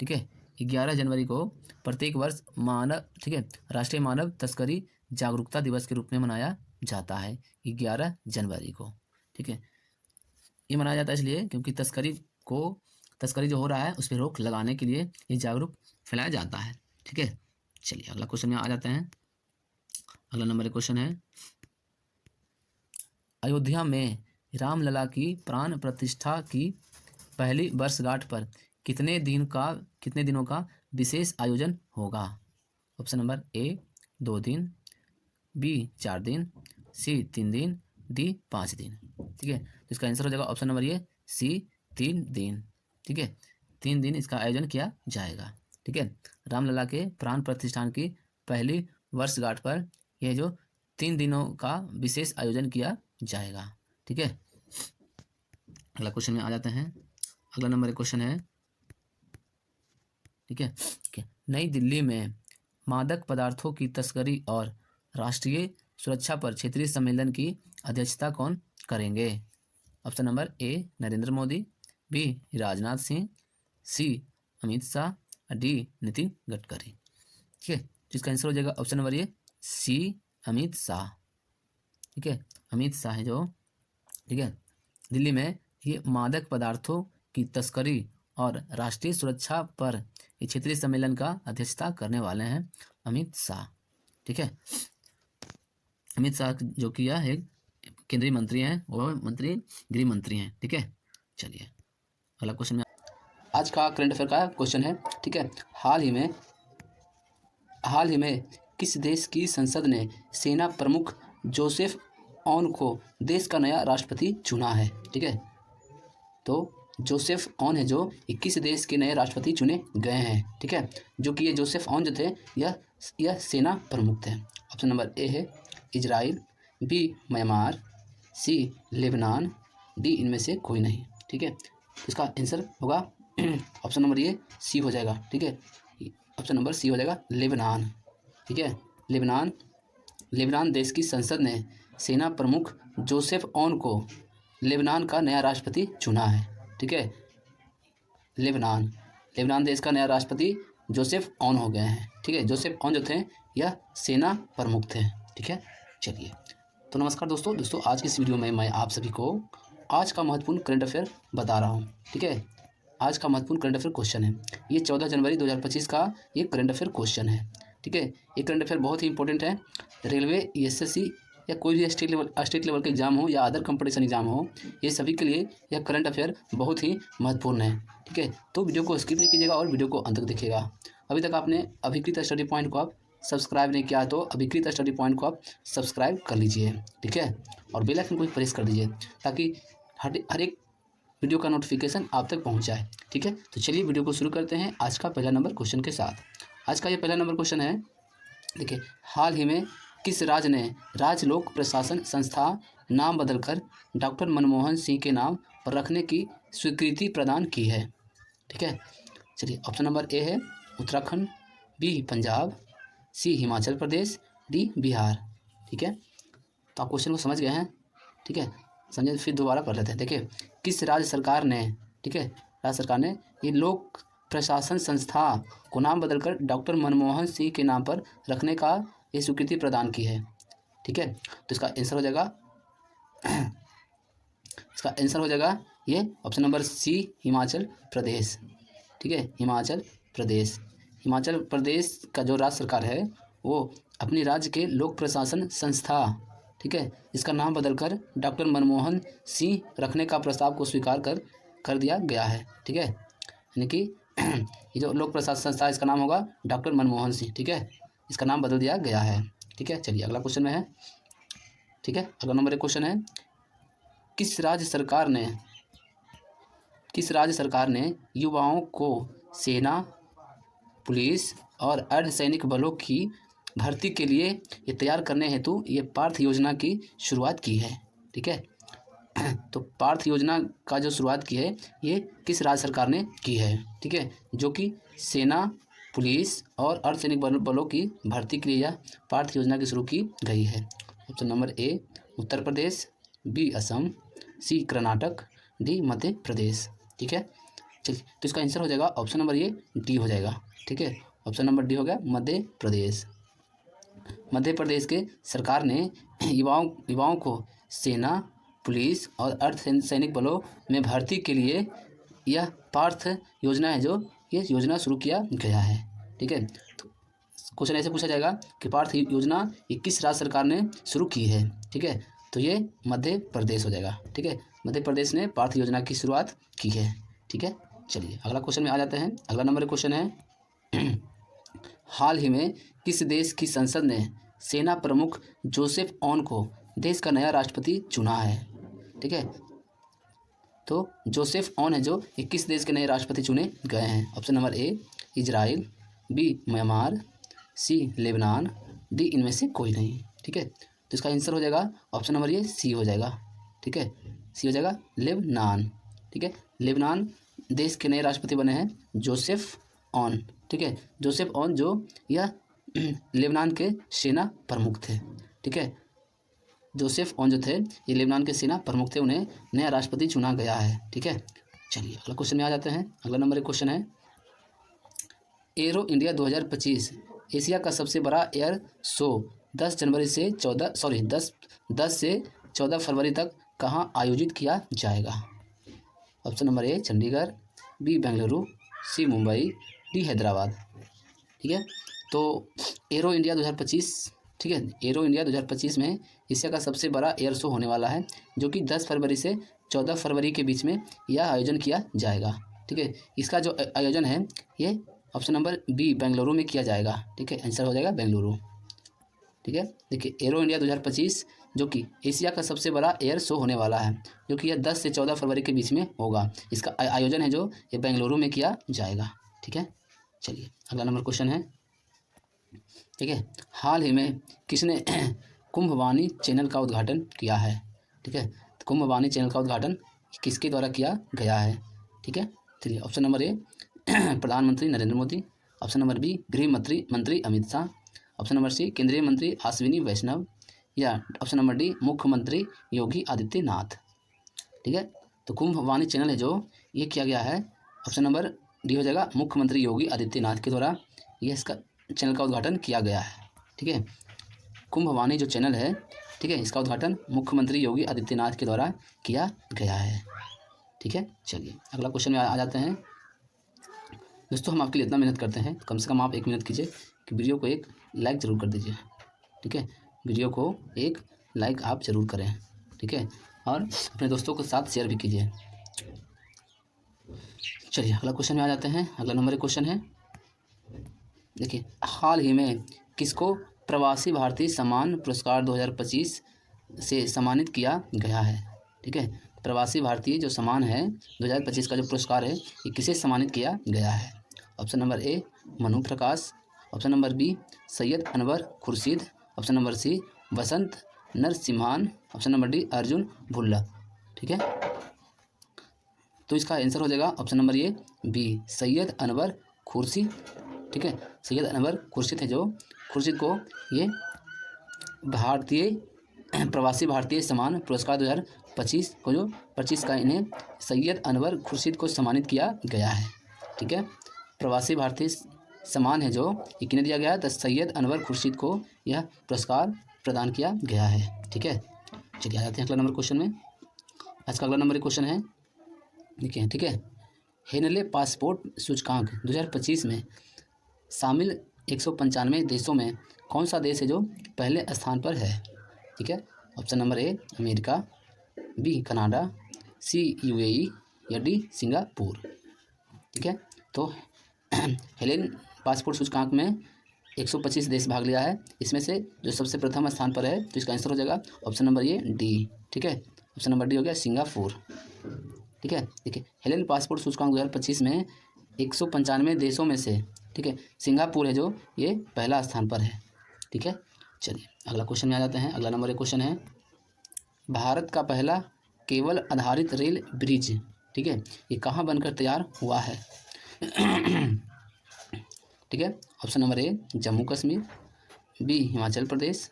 ठीक है, 11 जनवरी को प्रत्येक वर्ष ठीक है, राष्ट्रीय मानव तस्करी जागरूकता दिवस के रूप में मनाया जाता है 11 जनवरी को। ठीक है, ये मनाया जाता है इसलिए क्योंकि तस्करी जो हो रहा है उस पर रोक लगाने के लिए ये जागरूक फैलाया जाता है। ठीक है, चलिए अगला क्वेश्चन में आ जाते हैं। अगला नंबर क्वेश्चन है, अयोध्या में रामलला की प्राण प्रतिष्ठा की पहली वर्षगांठ पर कितने दिनों का विशेष आयोजन होगा? ऑप्शन नंबर ए 2 दिन, बी 4 दिन, सी 3 दिन, डी 5 दिन। ठीक है, तो इसका आंसर हो जाएगा ऑप्शन नंबर ये सी 3 दिन। ठीक है, 3 दिन इसका आयोजन किया जाएगा। ठीक है, रामलला के प्राण प्रतिष्ठान की पहली वर्षगांठ पर यह जो 3 दिनों का विशेष आयोजन किया जाएगा। ठीक है, अगला क्वेश्चन में आ जाते हैं। अगला नंबर क्वेश्चन है, ठीक है, नई दिल्ली में मादक पदार्थों की तस्करी और राष्ट्रीय सुरक्षा पर क्षेत्रीय सम्मेलन की अध्यक्षता कौन करेंगे? Option number A Narendra Modi, B Rajnath Singh, C Amit Shah, D Nitin Gadkari. ठीक है, जिसका आंसर हो जाएगा option number A C Amit Shah. ठीक है, अमित शाह है जो, ठीक है, दिल्ली में ये मादक पदार्थों की तस्करी और राष्ट्रीय सुरक्षा पर क्षेत्रीय सम्मेलन का अध्यक्षता करने वाले हैं अमित शाह। ठीक है, अमित शाह जो कि यह एक केंद्रीय मंत्री हैं और गृह मंत्री हैं। ठीक है, चलिए अगला क्वेश्चन में आज का करंट अफेयर का क्वेश्चन है। ठीक है, हाल ही में किस देश की संसद ने सेना प्रमुख जोसेफ ऑन को देश का नया राष्ट्रपति चुना है? ठीक है, तो जोसेफ ऑन है जो 21 देश के नए राष्ट्रपति चुने गए हैं। ठीक है, जो कि ये जोसेफ ऑन जो थे यह सेना प्रमुख थे। ऑप्शन नंबर ए है Israel, B Myanmar, C Lebanon, D इनमें से कोई नहीं। ठीक है, इसका आंसर होगा ऑप्शन नंबर ये सी हो जाएगा। ठीक है, ऑप्शन नंबर सी हो जाएगा लेबनान। ठीक है, लेबनान देश की संसद ने सेना प्रमुख जोसेफ ऑन को लेबनान का नया राष्ट्रपति चुना है। ठीक है, लेबनान देश का नया राष्ट्रपति जोसेफ ऑन हो गए हैं। ठीक है, जोसेफ ऑन जो थे यह सेना प्रमुख थे। ठीक है, चलिए तो नमस्कार दोस्तों आज की इस वीडियो में मैं आप सभी को आज का महत्वपूर्ण करंट अफेयर बता रहा हूँ। ठीक है, आज का महत्वपूर्ण करंट अफेयर क्वेश्चन है ये 14 जनवरी 2025 का ये करंट अफेयर क्वेश्चन है। ठीक है, ये करंट अफेयर बहुत ही इंपॉर्टेंट है। रेलवे, एसएससी या कोई भी स्टेट लेवल के एग्जाम हो या अदर कंपटीशन एग्जाम हो, ये सभी के लिए यह करंट अफेयर बहुत ही महत्वपूर्ण है। ठीक है, तो वीडियो को स्किप नहीं कीजिएगा और वीडियो को अंत तक देखिएगा। अभी तक आपने अभिकृत स्टडी पॉइंट को आप सब्सक्राइब नहीं किया तो अभिकृत स्टडी पॉइंट को आप सब्सक्राइब कर लीजिए। ठीक है, और बेल आइकन को प्रेस कर दीजिए ताकि हर एक वीडियो का नोटिफिकेशन आप तक पहुंच जाए। ठीक है, तो चलिए वीडियो को शुरू करते हैं आज का पहला नंबर क्वेश्चन के साथ। आज का ये पहला नंबर क्वेश्चन है, देखिए, हाल ही में किस राज्य ने राज्य लोक प्रशासन संस्था नाम बदलकर डॉक्टर मनमोहन सिंह के नाम पर रखने की स्वीकृति प्रदान की है? ठीक है, चलिए ऑप्शन नंबर ए है उत्तराखंड, बी पंजाब, सी हिमाचल प्रदेश, डी बिहार। ठीक है, तो आप क्वेश्चन को समझ गए हैं। ठीक है, समझे फिर दोबारा पढ़ लेते हैं। देखिए, किस राज्य सरकार ने, ठीक है, राज्य सरकार ने ये लोक प्रशासन संस्था को नाम बदलकर डॉक्टर मनमोहन सिंह के नाम पर रखने का ये स्वीकृति प्रदान की है। ठीक है, तो इसका आंसर हो जाएगा ये ऑप्शन नंबर सी, हिमाचल प्रदेश। ठीक है, हिमाचल प्रदेश। हिमाचल प्रदेश का जो राज्य सरकार है वो अपनी राज्य के लोक प्रशासन संस्था, ठीक है, इसका नाम बदलकर डॉक्टर मनमोहन सिंह रखने का प्रस्ताव को स्वीकार कर दिया गया है। ठीक है, यानी कि ये जो लोक प्रशासन संस्था इसका नाम होगा डॉक्टर मनमोहन सिंह। ठीक है, इसका नाम बदल दिया गया है। ठीक है, चलिए अगला क्वेश्चन में है। ठीक है, अगला नंबर एक क्वेश्चन है, किस राज्य सरकार ने युवाओं को सेना, पुलिस और अर्धसैनिक बलों की भर्ती के लिए ये तैयार करने हेतु ये पार्थ योजना की शुरुआत की है। ठीक है, तो पार्थ योजना का जो शुरुआत की है ये किस राज्य सरकार ने की है। ठीक है, जो कि सेना, पुलिस और अर्धसैनिक बलों की भर्ती के लिए यह पार्थ योजना की शुरू की गई है। Option number A Uttar Pradesh, B Assam, C Karnataka, D Madhya Pradesh. ठीक है, चलिए तो इसका आंसर हो जाएगा ऑप्शन नंबर ये डी हो जाएगा। ठीक है, ऑप्शन नंबर डी हो गया मध्य प्रदेश। मध्य प्रदेश के सरकार ने युवाओं को सेना, पुलिस और अर्धसैनिक बलों में भर्ती के लिए यह पार्थ योजना है जो ये योजना शुरू किया गया है। ठीक है, तो क्वेश्चन ऐसे पूछा जाएगा कि पार्थ योजना ये किस राज्य सरकार ने शुरू की है। ठीक है, तो ये मध्य प्रदेश हो जाएगा। ठीक है, मध्य प्रदेश ने पार्थ योजना की शुरुआत की है। ठीक है, चलिए अगला क्वेश्चन में आ जाते हैं। अगला नंबर क्वेश्चन है हाल ही में किस देश की संसद ने सेना प्रमुख जोसेफ ऑन को देश का नया राष्ट्रपति चुना है। ठीक है, तो जोसेफ ऑन है जो किस देश के नए राष्ट्रपति चुने गए हैं। Option number A Israel, B Myanmar, C Lebanon, D इनमें से कोई नहीं। ठीक है, तो इसका आंसर हो जाएगा ऑप्शन नंबर ये सी हो जाएगा। ठीक है, सी हो जाएगा लेबनान। ठीक है, लेबनान देश के नए राष्ट्रपति बने हैं जोसेफ ऑन। ठीक है, जोसेफ ऑन जो यह लेबनान के सेना प्रमुख थे। ठीक है, जोसेफ ऑन जो थे ये लेबनान के सेना प्रमुख थे, उन्हें नया राष्ट्रपति चुना गया है। ठीक है, चलिए अगला क्वेश्चन में आ जाते हैं। अगला नंबर एक क्वेश्चन है एरो इंडिया 2025 एशिया का सबसे बड़ा एयर शो 10 से 14 फरवरी तक कहाँ आयोजित किया जाएगा। Option number A Chandigarh, B Bengaluru, C Mumbai, D Hyderabad. ठीक है, तो एरो इंडिया 2025, ठीक है, एरो इंडिया 2025 में एशिया का सबसे बड़ा एयर शो होने वाला है जो कि 10 फरवरी से 14 फरवरी के बीच में यह आयोजन किया जाएगा। ठीक है, इसका जो आयोजन है ये ऑप्शन नंबर बी बेंगलुरु में किया जाएगा। ठीक है, आंसर हो जाएगा बेंगलुरु। ठीक है, देखिए एरो इंडिया 2025 जो कि एशिया का सबसे बड़ा एयर शो होने वाला है जो कि यह 10 से 14 फरवरी के बीच में होगा। इसका आयोजन है जो ये बेंगलुरु में किया जाएगा। ठीक है, चलिए अगला नंबर क्वेश्चन है। ठीक है, हाल ही में किसने कुंभवाणी चैनल का उद्घाटन किया है। ठीक है, तो कुंभवाणी चैनल का उद्घाटन किसके द्वारा किया गया है। ठीक है, चलिए ऑप्शन नंबर ए प्रधानमंत्री Narendra Modi, option number B गृह मंत्री Amit Shah, option number C केंद्रीय मंत्री अश्विनी वैष्णव, या ऑप्शन नंबर डी मुख्यमंत्री योगी आदित्यनाथ। ठीक है, तो कुंभवाणी चैनल है जो ये किया गया है, ऑप्शन नंबर डी हो जाएगा मुख्यमंत्री योगी आदित्यनाथ के द्वारा ये इसका चैनल का उद्घाटन किया गया है। ठीक है, कुंभवाणी जो चैनल है, ठीक है, इसका उद्घाटन मुख्यमंत्री योगी आदित्यनाथ के द्वारा किया गया है। ठीक है, चलिए अगला क्वेश्चन में आ जाते हैं। दोस्तों हम आपके लिए इतना मेहनत करते हैं तो कम से कम आप 1 मिनट कीजिए कि वीडियो को एक लाइक ज़रूर कर दीजिए। ठीक है, वीडियो को एक लाइक आप ज़रूर करें। ठीक है, और अपने दोस्तों के साथ शेयर भी कीजिए। चलिए अगला क्वेश्चन में आ जाते हैं। अगला नंबर एक क्वेश्चन है, देखिए हाल ही में किसको प्रवासी भारतीय सम्मान पुरस्कार 2025 से सम्मानित किया गया है। ठीक है, प्रवासी भारतीय जो सम्मान है 2025 का जो पुरस्कार है ये किसे सम्मानित किया गया है। Option number A Manu Prakash, option number B Syed Anwar Khurshid, option number C Vasant Narasimhan, option number D Arjun Bhulla. ठीक है, तो इसका आंसर हो जाएगा ऑप्शन नंबर ये बी सैयद अनवर खुर्शीद। ठीक है, सैयद अनवर खुर्शीद है जो खुर्शीद को ये भारतीय प्रवासी भारतीय सम्मान पुरस्कार 2025 को जो 25 का इन्हें सैयद अनवर खुर्शीद को सम्मानित किया गया है। ठीक है, प्रवासी भारतीय सम्मान है जो ये किन्हें दिया गया है? द सैयद अनवर खुर्शीद को यह पुरस्कार प्रदान किया गया है। ठीक है, चलिए आ जाते हैं अगला नंबर क्वेश्चन में। आज का अगला नंबर क्वेश्चन है, देखिए, ठीक है, हेनले पासपोर्ट सूचकांक 2025 में शामिल 195 देशों में कौन सा देश है जो पहले स्थान पर है? ठीक है, option number A America, B Canada, C UAE या डी सिंगापुर। ठीक है, तो हेलेन पासपोर्ट सूचकांक में 125 देश भाग लिया है। इसमें से जो सबसे प्रथम स्थान पर है तो इसका आंसर हो जाएगा ऑप्शन नंबर ये डी। ठीक है, ऑप्शन नंबर डी हो गया सिंगापुर। ठीक है, देखिए हेलेन पासपोर्ट सूचकांक 2025 में 195 देशों में से, ठीक है, सिंगापुर है जो ये पहला स्थान पर है। ठीक है, चलिए अगला क्वेश्चन में आ जाते हैं। अगला नंबर एक क्वेश्चन है, भारत का पहला केबल आधारित रेल ब्रिज, ठीक है, ये कहाँ बनकर तैयार हुआ है? ठीक है, option number A Jammu Kashmir, B Himachal Pradesh,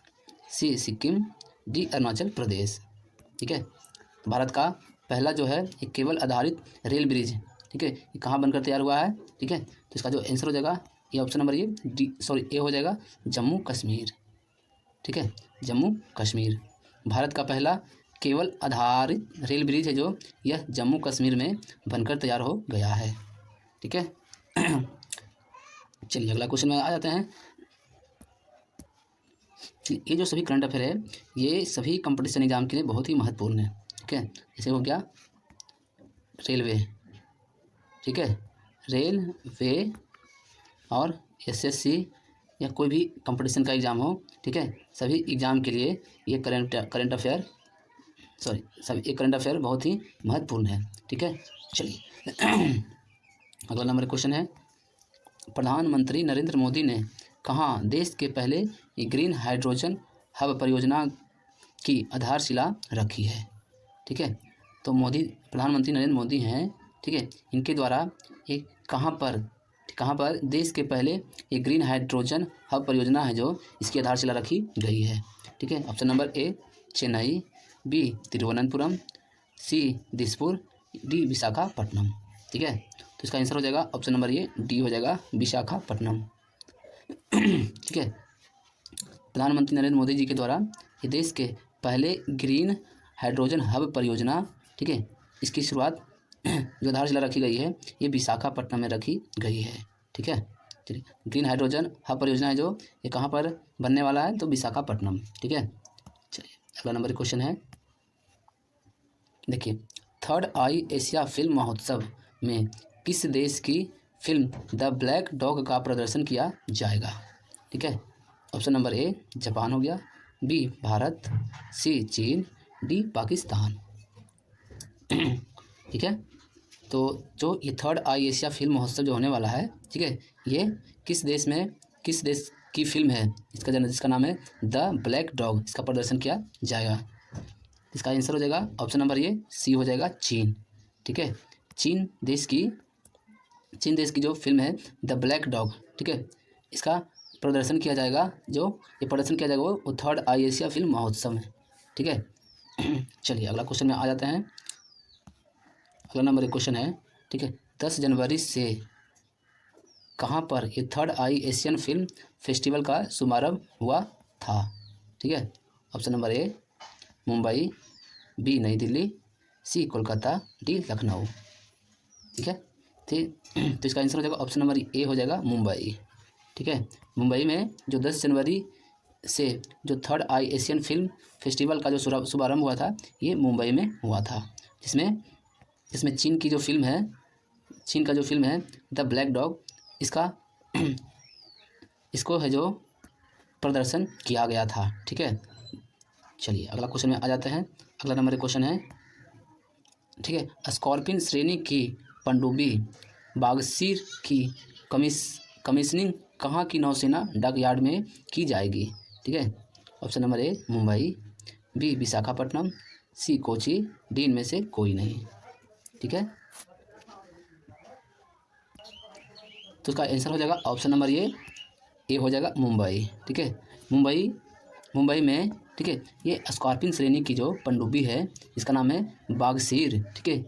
C Sikkim, D Arunachal Pradesh. ठीक है, भारत का पहला जो है ये केबल आधारित रेल ब्रिज, ठीक है, ये कहाँ बनकर तैयार हुआ है? ठीक है, तो इसका जो आंसर हो जाएगा ये ऑप्शन नंबर ये डी, सॉरी ए हो जाएगा जम्मू कश्मीर। ठीक है, जम्मू कश्मीर भारत का पहला केबल आधारित रेल ब्रिज है जो यह जम्मू कश्मीर में बनकर तैयार हो गया है। ठीक है, चलिए अगला क्वेश्चन में आ जाते हैं। ये जो सभी करंट अफेयर है ये सभी कंपटीशन एग्जाम के लिए बहुत ही महत्वपूर्ण है। ठीक है, जैसे हो गया रेलवे, ठीक है, रेलवे और एसएससी या कोई भी कंपटीशन का एग्ज़ाम हो, ठीक है, सभी एग्ज़ाम के लिए ये करंट अफेयर बहुत ही महत्वपूर्ण है। ठीक है, चलिए अगला नंबर क्वेश्चन है, प्रधानमंत्री नरेंद्र मोदी ने कहाँ देश के पहले ग्रीन हाइड्रोजन हब परियोजना की आधारशिला रखी है? ठीक है, तो प्रधानमंत्री नरेंद्र मोदी हैं, ठीक है, इनके द्वारा एक कहाँ पर देश के पहले ये ग्रीन हाइड्रोजन हब परियोजना है जो इसकी आधारशिला रखी गई है? ठीक है, option number A Chennai, B Thiruvananthapuram, C Dispur, D Visakhapatnam. ठीक है, तो इसका आंसर हो जाएगा ऑप्शन नंबर ये डी हो जाएगा विशाखापट्टनम। ठीक है, प्रधानमंत्री नरेंद्र मोदी जी के द्वारा ये देश के पहले ग्रीन हाइड्रोजन हब परियोजना, ठीक है, इसकी शुरुआत जो आधारशिला रखी गई है ये विशाखापट्टनम में रखी गई है। ठीक है, चलिए ग्रीन हाइड्रोजन हब परियोजना है जो ये कहाँ पर बनने वाला है? तो विशाखापट्टनम। ठीक है, चलिए अगला नंबर क्वेश्चन है, देखिए, थर्ड आई एशिया फिल्म महोत्सव में किस देश की फिल्म द ब्लैक डॉग का प्रदर्शन किया जाएगा? ठीक है, ऑप्शन नंबर ए जापान हो गया, बी भारत, सी चीन, डी पाकिस्तान। ठीक है, तो जो ये थर्ड आई एशिया फिल्म महोत्सव जो होने वाला है, ठीक है, ये किस देश की फिल्म है जिसका नाम है द ब्लैक डॉग, इसका प्रदर्शन किया जाएगा? इसका आंसर हो जाएगा ऑप्शन नंबर ये सी हो जाएगा चीन। ठीक है, चीन देश की जो फिल्म है द ब्लैक डॉग, ठीक है, इसका प्रदर्शन किया जाएगा, जो ये प्रदर्शन किया जाएगा वो थर्ड आई एशिया फिल्म महोत्सव में। ठीक है, चलिए अगला क्वेश्चन में आ जाते हैं। अगला नंबर एक क्वेश्चन है, ठीक है, 10 जनवरी से कहाँ पर ये third eye Asian film festival का शुभारंभ हुआ था? ठीक है, option number A Mumbai, B New Delhi, C Kolkata, D Lucknow. ठीक है, तो इसका आंसर हो जाएगा ऑप्शन नंबर ए हो जाएगा मुंबई। ठीक है, मुंबई में जो 10 जनवरी से जो third eye Asian film festival का जो शुभारंभ हुआ था ये मुंबई में हुआ था, जिसमें चीन का जो फिल्म है द ब्लैक डॉग, इसको है जो प्रदर्शन किया गया था। ठीक है, चलिए अगला क्वेश्चन में आ जाते हैं। अगला नंबर एक क्वेश्चन है, ठीक है, स्कॉर्पियन श्रेणी की पनडुब्बी बागसीर की कमीशनिंग कहाँ की नौसेना डॉकयार्ड में की जाएगी? ठीक है, option number A Mumbai, B Visakhapatnam, C Kochi, D इनमें से कोई नहीं। ठीक है, तो इसका आंसर हो जाएगा ऑप्शन नंबर ए हो जाएगा मुंबई। ठीक है, मुंबई में, ठीक है, ये स्कॉर्पियन श्रेणी की जो पनडुब्बी है इसका नाम है बागसीर। ठीक है,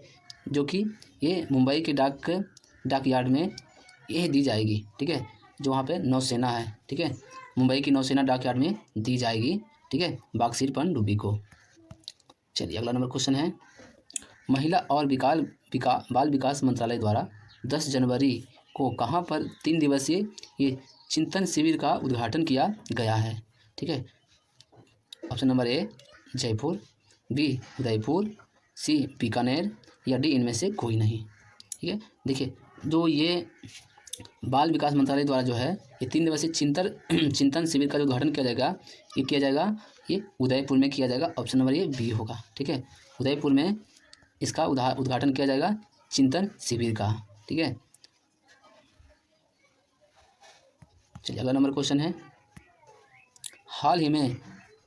जो कि ये मुंबई के डॉकयार्ड में ये दी जाएगी, ठीक है, जो वहाँ पे नौसेना है, ठीक है, मुंबई की नौसेना डॉकयार्ड में दी जाएगी, ठीक है, बक्सर पनडुब्बी को। चलिए अगला नंबर क्वेश्चन है, महिला और बाल विकास मंत्रालय द्वारा 10 जनवरी को कहाँ पर 3 दिवसीय ये चिंतन शिविर का उद्घाटन किया गया है, ठीक है। Option number A Jaipur, B Udaipur, C Bikaner या डी इनमें से कोई नहीं, ठीक है। देखिए जो ये बाल विकास मंत्रालय द्वारा जो है ये 3 दिवसीय चिंतन शिविर का जो उद्घाटन किया जाएगा, ये किया जाएगा ये उदयपुर में किया जाएगा। ऑप्शन नंबर ये बी होगा, ठीक है, उदयपुर में इसका उद्घाटन किया जाएगा चिंतन शिविर का, ठीक है। चलिए अगला नंबर क्वेश्चन है, हाल ही में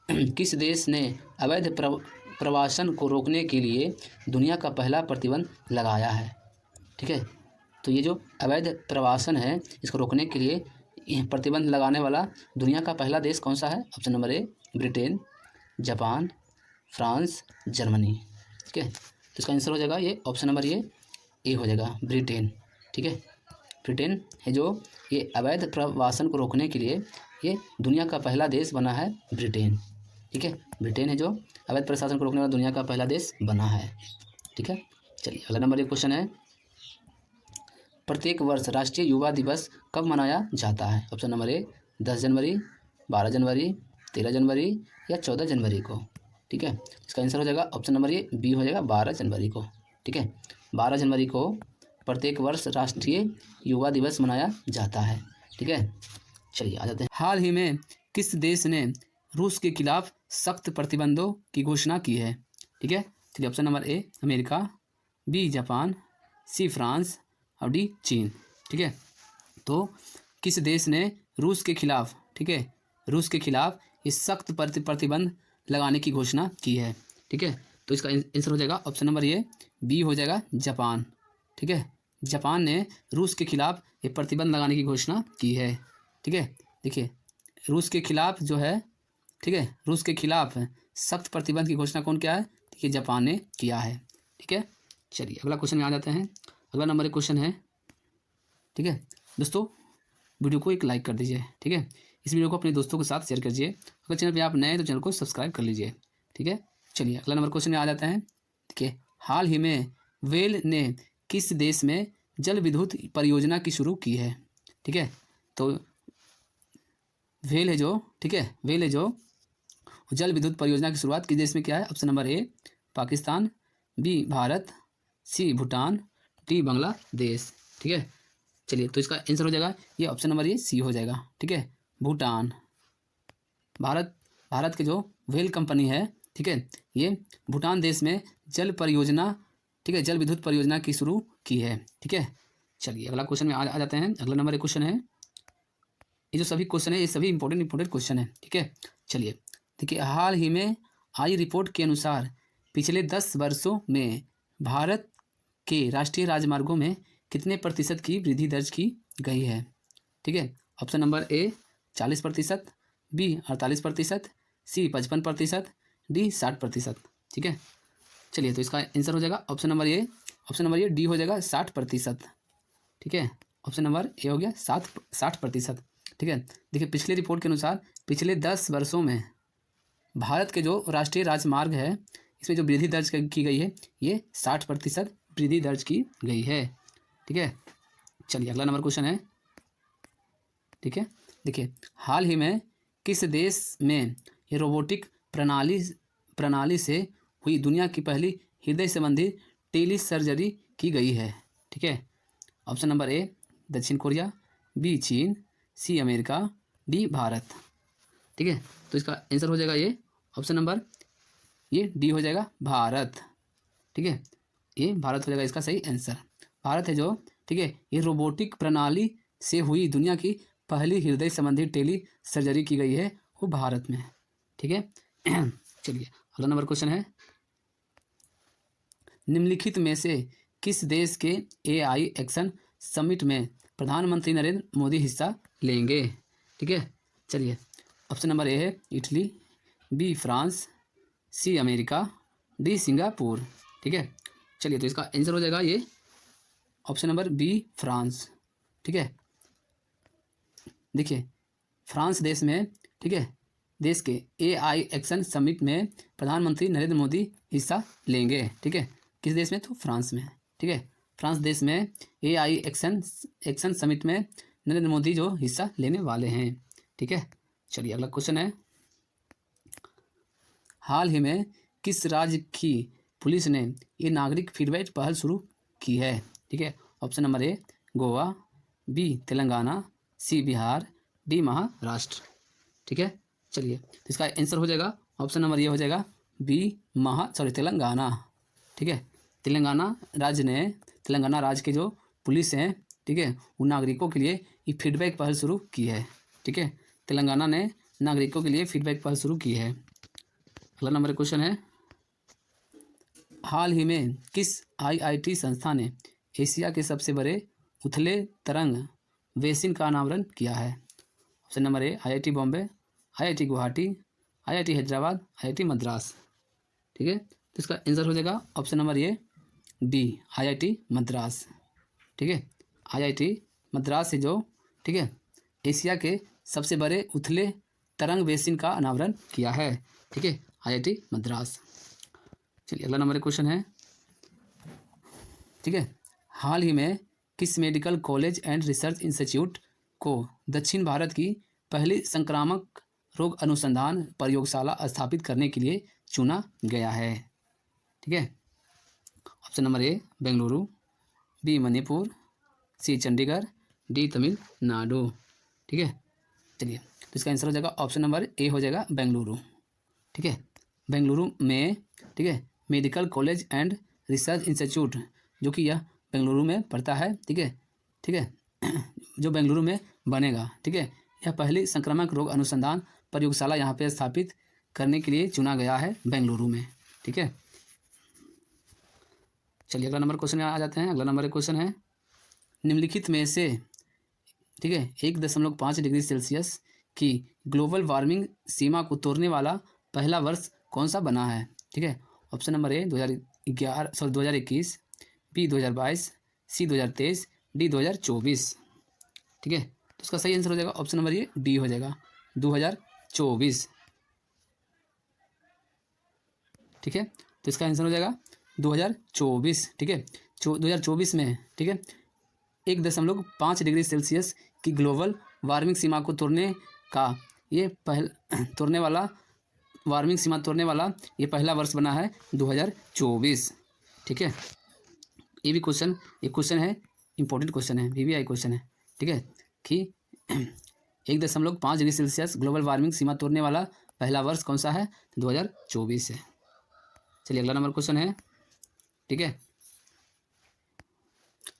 किस देश ने अवैध प्रवासन को रोकने के लिए दुनिया का पहला प्रतिबंध लगाया है, ठीक है। तो ये जो अवैध प्रवासन है इसको रोकने के लिए प्रतिबंध लगाने वाला दुनिया का पहला देश कौन सा है? ऑप्शन नंबर ए ब्रिटेन, जापान, फ्रांस, जर्मनी, ठीक है। तो इसका आंसर हो जाएगा ये ऑप्शन नंबर ए हो जाएगा ब्रिटेन, ठीक है। ब्रिटेन है जो ये अवैध प्रवासन को रोकने के लिए ये दुनिया का पहला देश बना है ब्रिटेन, ठीक है। ब्रिटेन है जो अवैध प्रशासन को रोकने वाला दुनिया का पहला देश बना है, ठीक है। चलिए अगला नंबर एक क्वेश्चन है, प्रत्येक वर्ष राष्ट्रीय युवा दिवस कब मनाया जाता है? ऑप्शन नंबर ए 10 जनवरी, 12 जनवरी, 13 जनवरी या 14 जनवरी को, ठीक है। इसका आंसर हो जाएगा ऑप्शन नंबर ए बी हो जाएगा 12 जनवरी को, ठीक है। 12 जनवरी को प्रत्येक वर्ष राष्ट्रीय युवा दिवस मनाया जाता है, ठीक है। चलिए आ जाते हैं, हाल ही में किस देश ने रूस के खिलाफ सख्त प्रतिबंधों की घोषणा की है, ठीक है। चलिए option number A America, B Japan, C France और डी चीन, ठीक है। तो किस देश ने रूस के खिलाफ, ठीक है, रूस के खिलाफ इस सख्त प्रतिबंध लगाने की घोषणा की है, ठीक है। तो इसका आंसर हो जाएगा ऑप्शन नंबर ए बी हो जाएगा जापान, ठीक है। जापान ने रूस के खिलाफ ये प्रतिबंध लगाने की घोषणा की है, ठीक है। देखिए रूस के खिलाफ जो है, ठीक है, रूस के खिलाफ सख्त प्रतिबंध की घोषणा कौन किया है? देखिए जापान ने किया है, ठीक है। चलिए अगला क्वेश्चन में आ जाते हैं, अगला नंबर एक क्वेश्चन है, ठीक है। दोस्तों वीडियो को एक लाइक कर दीजिए, ठीक है। इस वीडियो को अपने दोस्तों के साथ शेयर कीजिए, अगर चैनल पे आप नए हैं तो चैनल को सब्सक्राइब कर लीजिए, ठीक है। चलिए अगला नंबर क्वेश्चन में आ जाते हैं, ठीक है। हाल ही में वेल ने किस देश में जल विद्युत परियोजना की शुरू की है, ठीक है। तो वेल है जो, ठीक है, वेल है जो जल विद्युत परियोजना की शुरुआत किस देश में किया है? Option number A Pakistan, B Bharat, C Bhutan, D Bangladesh, ठीक है। चलिए तो इसका आंसर हो जाएगा ये ऑप्शन नंबर ये सी हो जाएगा, ठीक है, भूटान। भारत के जो वेल कंपनी है, ठीक है, ये भूटान देश में जल परियोजना, ठीक है, जल विद्युत परियोजना की शुरू की है, ठीक है। चलिए अगला क्वेश्चन में आ जाते हैं, अगला नंबर एक क्वेश्चन है, ये जो सभी क्वेश्चन है ये सभी इंपॉर्टेंट क्वेश्चन है, ठीक है। चलिए देखिए हाल ही में आई रिपोर्ट के अनुसार पिछले 10 वर्षों में भारत के राष्ट्रीय राजमार्गों में कितने प्रतिशत की वृद्धि दर्ज की गई है, ठीक है। Option number A 40%, B 48%, C 55%, D 60%, ठीक है। चलिए तो इसका आंसर हो जाएगा ऑप्शन नंबर ए डी हो जाएगा 60%, ठीक है। ऑप्शन नंबर ए हो गया 60%, ठीक है। देखिए पिछले रिपोर्ट के अनुसार पिछले 10 वर्षों में भारत के जो राष्ट्रीय राजमार्ग है इसमें जो वृद्धि दर्ज की गई है ये 60% वृद्धि दर्ज की गई है, ठीक है। चलिए अगला नंबर क्वेश्चन है, ठीक है। देखिए हाल ही में किस देश में ये रोबोटिक प्रणाली से हुई दुनिया की पहली हृदय संबंधी टेली सर्जरी की गई है, ठीक है। ऑप्शन नंबर ए दक्षिण कोरिया, बी चीन, सी अमेरिका, डी भारत, ठीक है। तो इसका आंसर हो जाएगा ये ऑप्शन नंबर ये डी हो जाएगा भारत, ठीक है। ये भारत हो जाएगा इसका सही आंसर, भारत है जो, ठीक है, ये रोबोटिक प्रणाली से हुई दुनिया की पहली हृदय संबंधी टेली सर्जरी की गई है वो भारत में, ठीक है। चलिए अगला नंबर क्वेश्चन है, निम्नलिखित में से किस देश के AI एक्शन समिट में प्रधानमंत्री नरेंद्र मोदी हिस्सा लेंगे, ठीक है। चलिए ऑप्शन नंबर ए है Italy, B France, C America, D Singapore, ठीक है। चलिए तो इसका आंसर हो जाएगा ये ऑप्शन नंबर बी फ्रांस, ठीक है। देखिए फ्रांस देश में, ठीक है, देश के AI एक्शन समिट में प्रधानमंत्री नरेंद्र मोदी हिस्सा लेंगे। ठीक है, किस देश में? तो फ्रांस में। ठीक है, फ्रांस देश में AI एक्शन समिट में नरेंद्र मोदी जो हिस्सा लेने वाले हैं। ठीक है, चलिए अगला क्वेश्चन है, हाल ही में किस राज्य की पुलिस ने ये नागरिक फीडबैक पहल शुरू की है? ठीक है, option number A Goa, B Telangana, C Bihar, D Maharashtra. ठीक है, चलिए तो इसका आंसर हो जाएगा ऑप्शन नंबर ये हो जाएगा बी तेलंगाना। ठीक है, तेलंगाना राज्य के जो पुलिस हैं, ठीक है, उन नागरिकों के लिए ये फीडबैक पहल शुरू की है। ठीक है, तेलंगाना ने नागरिकों के लिए फीडबैक पहल शुरू की है। अगला नंबर क्वेश्चन है, हाल ही में किस IIT संस्था ने एशिया के सबसे बड़े उथले तरंग बेसिन का अनावरण किया है? ऑप्शन नंबर ए IIT Bombay, IIT Guwahati, IIT Hyderabad, IIT Madras. ठीक है, तो इसका आंसर हो जाएगा option number A D IIT Madras. ठीक है, IIT मद्रास से जो, ठीक है, एशिया के सबसे बड़े उथले तरंग बेसिन का अनावरण किया है। ठीक है, IIT मद्रास। चलिए अगला नंबर क्वेश्चन है, ठीक है, हाल ही में किस medical college and research institute को दक्षिण भारत की पहली संक्रामक रोग अनुसंधान प्रयोगशाला स्थापित करने के लिए चुना गया है? ठीक है, option number A Bengaluru, B Manipur, C Chandigarh, D Tamil Nadu. ठीक है, चलिए तो इसका आंसर हो जाएगा ऑप्शन नंबर ए हो जाएगा बेंगलुरु। ठीक है, बेंगलुरु में, ठीक है, medical college and research institute जो कि यह बेंगलुरु में पड़ता है। ठीक है, ठीक है, जो बेंगलुरु में बनेगा। ठीक है, यह पहली संक्रामक रोग अनुसंधान प्रयोगशाला यहाँ पे स्थापित करने के लिए चुना गया है बेंगलुरु में। ठीक है, चलिए अगला नंबर क्वेश्चन आ जाते हैं। अगला नंबर क्वेश्चन है, निम्नलिखित में से, ठीक है, 1.5 डिग्री सेल्सियस की ग्लोबल वार्मिंग सीमा को तोड़ने वाला पहला वर्ष कौन सा बना है? ठीक है, option number A 2021, B 2022, C 2023, D 2024। ठीक है, तो इसका सही आंसर हो जाएगा ऑप्शन नंबर ये डी हो जाएगा 2024। ठीक है, तो इसका आंसर हो जाएगा 2024। ठीक है, 2024 में, ठीक है, 1.5 डिग्री सेल्सियस की ग्लोबल वार्मिंग सीमा को तोड़ने वाला ये पहला वर्ष बना है 2024। ठीक है, ये भी क्वेश्चन, एक क्वेश्चन है, इंपॉर्टेंट क्वेश्चन है, VVI क्वेश्चन है। ठीक है, कि 1.5 डिग्री सेल्सियस ग्लोबल वार्मिंग सीमा तोड़ने वाला पहला वर्ष कौन सा है? 2024 है। चलिए अगला नंबर क्वेश्चन है, ठीक है,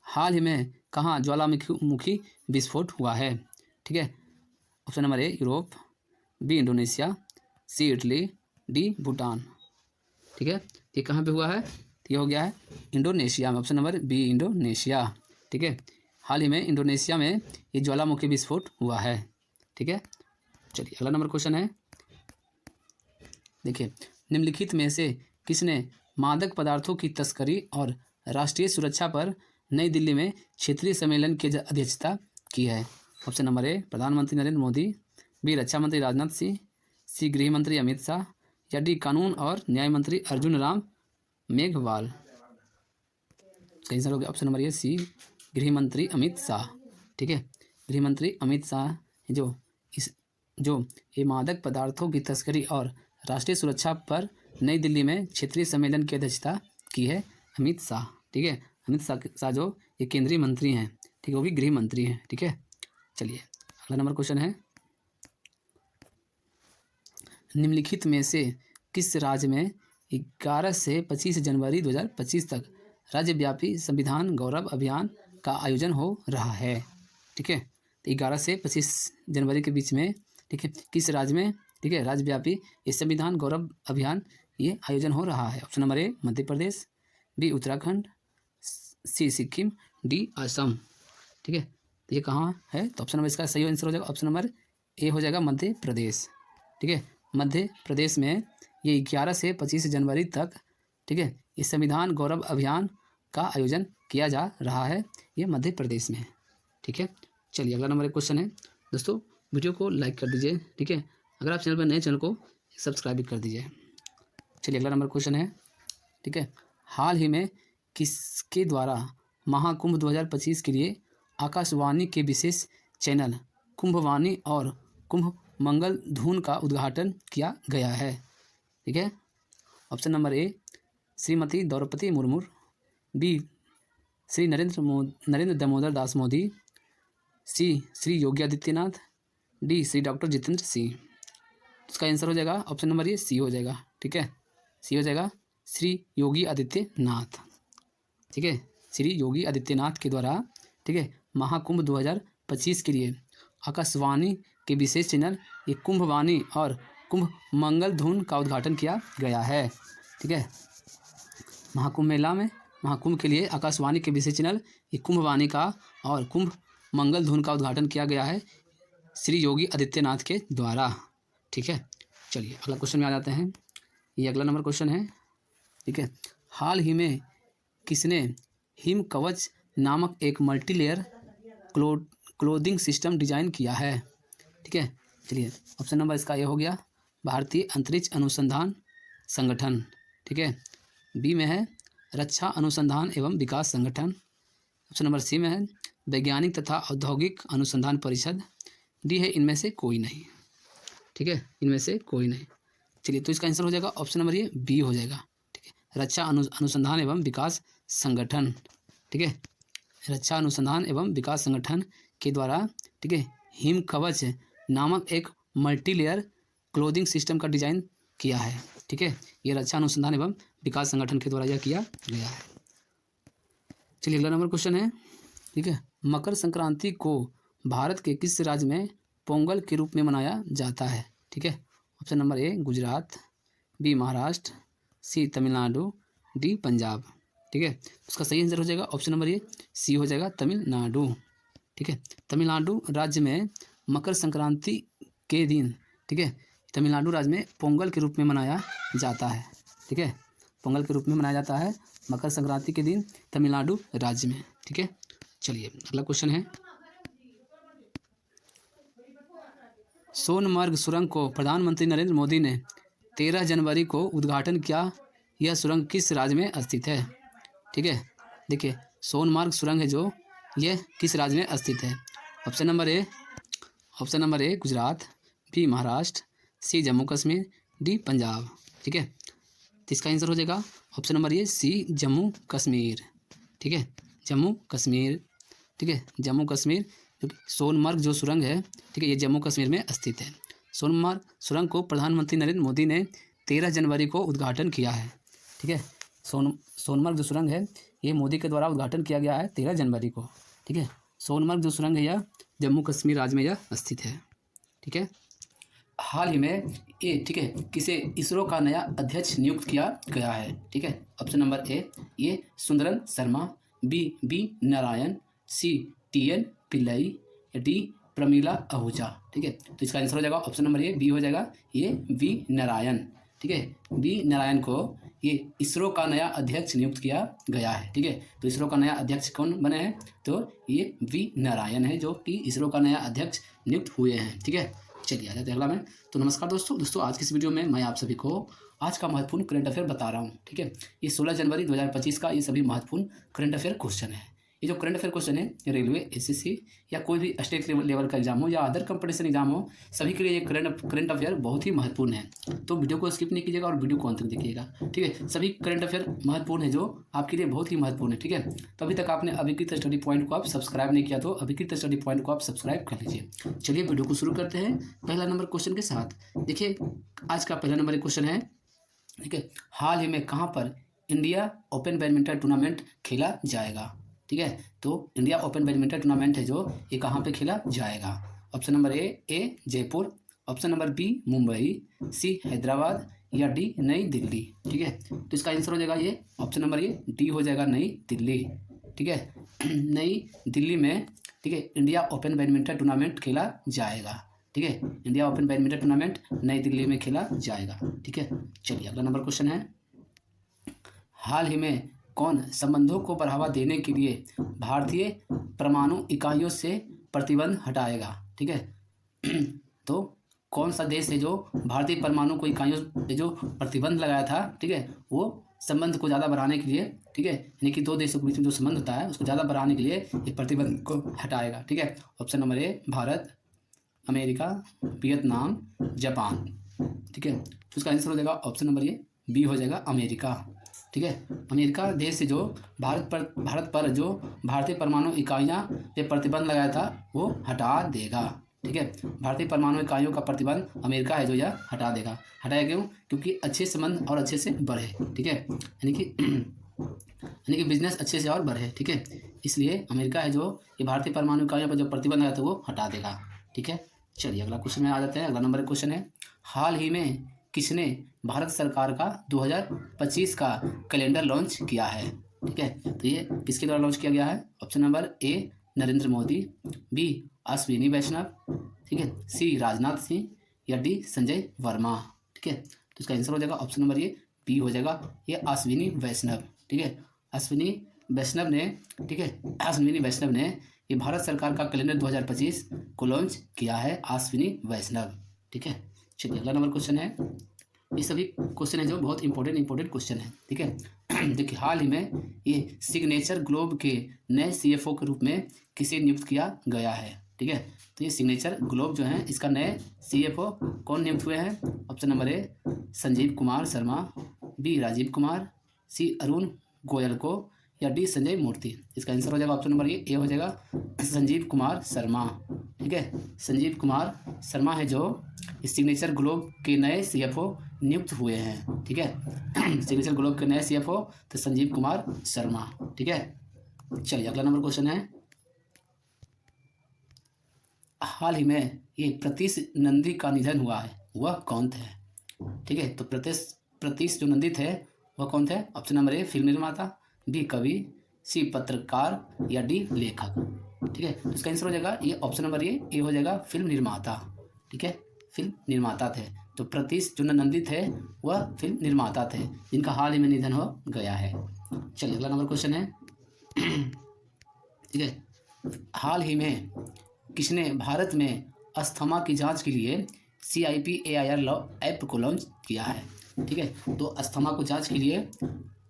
हाल ही में कहाँ ज्वालामुखी विस्फोट हुआ है? ठीक है, option number A Europe, B Indonesia, C Italy, D Bhutan. ठीक है, ये कहाँ पे हुआ है? ये हो गया है इंडोनेशिया में, ऑप्शन नंबर बी इंडोनेशिया। ठीक है, हाल ही में इंडोनेशिया में ये ज्वालामुखी विस्फोट हुआ है। ठीक है, चलिए अगला नंबर क्वेश्चन है, देखिए, निम्नलिखित में से किसने मादक पदार्थों की तस्करी और राष्ट्रीय सुरक्षा पर नई दिल्ली में क्षेत्रीय सम्मेलन की अध्यक्षता की है? ऑप्शन नंबर ए प्रधानमंत्री नरेंद्र मोदी, बी रक्षा मंत्री राजनाथ सिंह, सी गृह मंत्री अमित शाह, या डी कानून और न्याय मंत्री अर्जुन राम मेघवाल। सही आंसर हो गया ऑप्शन नंबर ए सी गृह मंत्री अमित शाह। ठीक है, गृह मंत्री अमित शाह जो ये मादक पदार्थों की तस्करी और राष्ट्रीय सुरक्षा पर नई दिल्ली में क्षेत्रीय सम्मेलन की अध्यक्षता की है अमित शाह। ठीक है, अमित शाह जो ये केंद्रीय मंत्री हैं, ठीक है, वो भी गृह मंत्री हैं। ठीक है, चलिए अगला नंबर क्वेश्चन है, निम्नलिखित में से किस राज्य में 11 से 25 जनवरी 2025 तक राज्यव्यापी संविधान गौरव अभियान का आयोजन हो रहा है? ठीक है, तो 11 से 25 जनवरी के बीच में, ठीक है, किस राज्य में, ठीक है, राज्यव्यापी ये संविधान गौरव अभियान ये आयोजन हो रहा है? Option number A Madhya Pradesh, B Uttarakhand, C Sikkim, D Assam. ठीक है, तो ये कहाँ है? तो ऑप्शन नंबर इसका सही आंसर हो जाएगा ऑप्शन नंबर ए हो जाएगा मध्य प्रदेश। ठीक है, मध्य प्रदेश में ये 11 से 25 जनवरी तक, ठीक है, ये संविधान गौरव अभियान का आयोजन किया जा रहा है, ये मध्य प्रदेश में। ठीक है। चलिए अगला नंबर एक क्वेश्चन है दोस्तों, वीडियो को लाइक कर दीजिए, ठीक है। अगर आप चैनल पर नए, चैनल को सब्सक्राइब भी कर दीजिए। चलिए अगला नंबर क्वेश्चन है, ठीक है। हाल ही में किसके द्वारा महाकुंभ 2025 के लिए आकाशवाणी के विशेष चैनल कुंभवाणी और कुंभ मंगल धुन का उद्घाटन किया गया है? ठीक है। Option number A Shrimati Draupadi Murmu, B Shri Narendra Damodar Das Modi, C Shri Yogi Adityanath, D Shri doctor Jitendra Singh. इसका आंसर हो जाएगा ऑप्शन नंबर ये सी हो जाएगा, ठीक है। सी हो जाएगा श्री योगी आदित्यनाथ, ठीक है। श्री योगी आदित्यनाथ के द्वारा, ठीक है, महाकुंभ 2025 के लिए आकाशवाणी के विशेष चैनल ये कुंभवाणी और कुंभ मंगल धुन का उद्घाटन किया गया है, ठीक है। महाकुंभ मेला में महाकुंभ के लिए आकाशवाणी के विशेष चैनल ये कुंभवाणी का और कुंभ मंगल धुन का उद्घाटन किया गया है श्री योगी आदित्यनाथ के द्वारा, ठीक है। चलिए अगला क्वेश्चन में आ जाते हैं। ये अगला नंबर क्वेश्चन है, ठीक है। हाल ही में किसने हिम कवच नामक एक मल्टीलेयर क्लोथिंग सिस्टम डिजाइन किया है? ठीक है। चलिए ऑप्शन नंबर इसका ये हो गया भारतीय अंतरिक्ष अनुसंधान संगठन, ठीक है। बी में है रक्षा अनुसंधान एवं विकास संगठन। ऑप्शन नंबर सी में है वैज्ञानिक तथा औद्योगिक अनुसंधान परिषद। डी है इनमें से कोई नहीं, ठीक है, इनमें से कोई नहीं। चलिए तो इसका आंसर हो जाएगा ऑप्शन नंबर ये बी हो जाएगा, ठीक है। रक्षा अनुसंधान एवं विकास संगठन, ठीक है। रक्षा अनुसंधान एवं विकास संगठन के द्वारा, ठीक है, हिम कवच नामक एक मल्टीलेयर क्लोथिंग सिस्टम का डिजाइन किया है, ठीक है। ये रक्षा अनुसंधान एवं विकास संगठन के द्वारा यह किया गया है। चलिए अगला नंबर क्वेश्चन है, ठीक है। मकर संक्रांति को भारत के किस राज्य में पोंगल के रूप में मनाया जाता है? ठीक है। Option number A Gujarat, B Maharashtra, C Tamil Nadu, D Punjab, ठीक है। उसका सही आंसर हो जाएगा ऑप्शन नंबर ए सी हो जाएगा तमिलनाडु, ठीक है। तमिलनाडु राज्य में मकर संक्रांति के दिन, ठीक है, तमिलनाडु राज्य में पोंगल के रूप में मनाया जाता है, ठीक है। पोंगल के रूप में मनाया जाता है मकर संक्रांति के दिन तमिलनाडु राज्य में, ठीक है। चलिए अगला क्वेश्चन है, सोनमर्ग सुरंग को प्रधानमंत्री नरेंद्र मोदी ने 13 जनवरी को उद्घाटन किया। यह सुरंग किस राज्य में स्थित है? ठीक है। देखिए सोनमर्ग सुरंग है जो यह किस राज्य में स्थित है? Option number A Gujarat, B Maharashtra, C Jammu Kashmir, D Punjab, ठीक है। तो इसका आंसर हो जाएगा ऑप्शन नंबर ये सी जम्मू कश्मीर, ठीक है। जम्मू कश्मीर, ठीक है, जम्मू कश्मीर। सोनमर्ग जो सुरंग है, ठीक है, ये जम्मू कश्मीर में स्थित है। सोनमर्ग सुरंग को प्रधानमंत्री नरेंद्र मोदी ने 13 जनवरी को उद्घाटन किया है, ठीक है। सोनमर्ग जो सुरंग है ये मोदी के द्वारा उद्घाटन किया गया है 13 जनवरी को, ठीक है। सोनमर्ग जो सुरंग है यह जम्मू कश्मीर राज्य में यह स्थित है, ठीक है। हाल ही में ये, ठीक है, किसे इसरो का नया अध्यक्ष नियुक्त किया गया है? ठीक है। ऑप्शन नंबर ए ये Sundaran Sharma, B Narayan, C TN Pillai, D Pramila Ahuja, ठीक है। तो इसका आंसर हो जाएगा ऑप्शन नंबर ए बी हो जाएगा ये वी नारायण, ठीक है। बी नारायण को ये इसरो का नया अध्यक्ष नियुक्त किया गया है, ठीक है। तो इसरो का नया अध्यक्ष कौन बने हैं? तो ये वी नारायण है जो कि इसरो का नया अध्यक्ष नियुक्त हुए हैं, ठीक है। चलिए आ जाते हैं अगला में। तो नमस्कार दोस्तों आज की इस वीडियो में मैं आप सभी को आज का महत्वपूर्ण करंट अफेयर बता रहा हूँ, ठीक है। ये 16 जनवरी 2025 का ये सभी महत्वपूर्ण करंट अफेयर क्वेश्चन है। ये जो करंट अफेयर क्वेश्चन है रेलवे, SSC या कोई भी स्टेट लेवल का एग्जाम हो या अदर कंपटीशन एग्जाम हो, सभी के लिए ये करंट अफेयर बहुत ही महत्वपूर्ण है। तो वीडियो को स्किप नहीं कीजिएगा और वीडियो को अंत तक देखिएगा, ठीक है। सभी करंट अफेयर महत्वपूर्ण है जो आपके लिए बहुत ही महत्वपूर्ण है, ठीक है। तो अभी तक आपने अधिकृत स्टडी पॉइंट को आप सब्सक्राइब नहीं किया तो अधिकृत स्टडी पॉइंट को आप सब्सक्राइब कर लीजिए। चलिए वीडियो को शुरू करते हैं पहला नंबर क्वेश्चन के साथ। देखिए आज का पहला नंबर क्वेश्चन है, ठीक है। हाल ही में कहाँ पर इंडिया ओपन बैडमिंटन टूर्नामेंट खेला जाएगा? ठीक है। तो इंडिया ओपन बैडमिंटन टूर्नामेंट है जो ये कहाँ पे खेला जाएगा? Option number A Jaipur, option number B Mumbai, C Hyderabad या डी नई दिल्ली, ठीक है। तो इसका आंसर हो जाएगा ये ऑप्शन नंबर ये डी हो जाएगा नई दिल्ली, ठीक है। नई दिल्ली में, ठीक है, इंडिया ओपन बैडमिंटन टूर्नामेंट खेला जाएगा, ठीक है। इंडिया ओपन बैडमिंटन टूर्नामेंट नई दिल्ली में खेला जाएगा, ठीक है। चलिए अगला नंबर क्वेश्चन है, हाल ही में कौन संबंधों को बढ़ावा देने के लिए भारतीय परमाणु इकाइयों से प्रतिबंध हटाएगा? ठीक है तो कौन सा देश है जो भारतीय परमाणु को इकाइयों पे जो प्रतिबंध लगाया था, ठीक है, वो संबंध को ज़्यादा बढ़ाने के लिए, ठीक है, यानी कि दो देशों के बीच में जो संबंध होता है उसको ज़्यादा बढ़ाने के लिए ये प्रतिबंध को हटाएगा? ठीक है, option number A Bharat, America, Vietnam, Japan. ठीक है, तो इसका आंसर हो जाएगा ऑप्शन नंबर ए बी हो जाएगा अमेरिका। ठीक है, अमेरिका देश से जो भारत पर जो भारतीय परमाणु इकाइयाँ पे प्रतिबंध लगाया था वो हटा देगा। ठीक है, भारतीय परमाणु इकाइयों का प्रतिबंध अमेरिका है जो यह हटा देगा। हटाया क्यों? क्योंकि अच्छे संबंध और अच्छे से बढ़े। ठीक है, यानी कि बिजनेस अच्छे से और बढ़े। ठीक है, इसलिए अमेरिका है जो ये भारतीय परमाणु इकाइयों पर जो प्रतिबंध लगाया था वो हटा देगा। ठीक है, चलिए अगला क्वेश्चन में आ जाते हैं। अगला नंबर एक क्वेश्चन है, हाल ही में किसने भारत सरकार का 2025 का कैलेंडर लॉन्च किया है? ठीक है, तो ये किसके द्वारा लॉन्च किया गया है? Option number A Narendra Modi, B Ashwini Vaishnaw, ठीक है, सी राजनाथ सिंह, या डी संजय वर्मा। ठीक है, तो इसका आंसर हो जाएगा ऑप्शन नंबर ए बी हो जाएगा, ये अश्विनी वैष्णव। ठीक है, अश्विनी वैष्णव ने, ठीक है, अश्विनी वैष्णव ने ये भारत सरकार का कैलेंडर 2025 को लॉन्च किया है, अश्विनी वैष्णव। ठीक है, चलिए अगला नंबर क्वेश्चन है। ये सभी क्वेश्चन है जो बहुत इंपॉर्टेंट क्वेश्चन है। ठीक है, देखिए हाल ही में ये सिग्नेचर ग्लोब के नए सीएफओ के रूप में किसे नियुक्त किया गया है? ठीक है, तो ये सिग्नेचर ग्लोब जो है इसका नए सीएफओ कौन नियुक्त हुए हैं? Option number A Sanjeev Kumar Sharma, B Rajiv Kumar, C Arun Goyal को, या डी संजय मूर्ति। इसका आंसर हो जाएगा ऑप्शन नंबर ए हो जाएगा संजीव कुमार शर्मा। ठीक है, संजीव कुमार शर्मा है जो सिग्नेचर ग्लोब के नए सीएफओ नियुक्त हुए हैं। ठीक है, सिग्नेचर ग्लोब के नए सीएफओ तो संजीव कुमार शर्मा। ठीक है, चलिए अगला नंबर क्वेश्चन है, हाल ही में ये प्रतीश नंदी का निधन हुआ है, वह कौन थे? ठीक है, तो प्रतीश जो नंदी थे वह कौन थे? ऑप्शन नंबर ए फिल्म निर्माता, बी कवि, सी पत्रकार, या डी लेखक। ठीक है, तो इसका आंसर हो जाएगा ये ऑप्शन नंबर ए हो जाएगा फिल्म निर्माता। ठीक है, फिल्म निर्माता थे। तो प्रतीश जो नंदी थे वह फिल्म निर्माता थे जिनका हाल ही में निधन हो गया है। चलिए अगला नंबर क्वेश्चन है। ठीक है, हाल ही में किसने भारत में अस्थमा की जांच के लिए CIP-AIR ऐप को लॉन्च किया है? ठीक है, तो अस्थमा को जांच के लिए,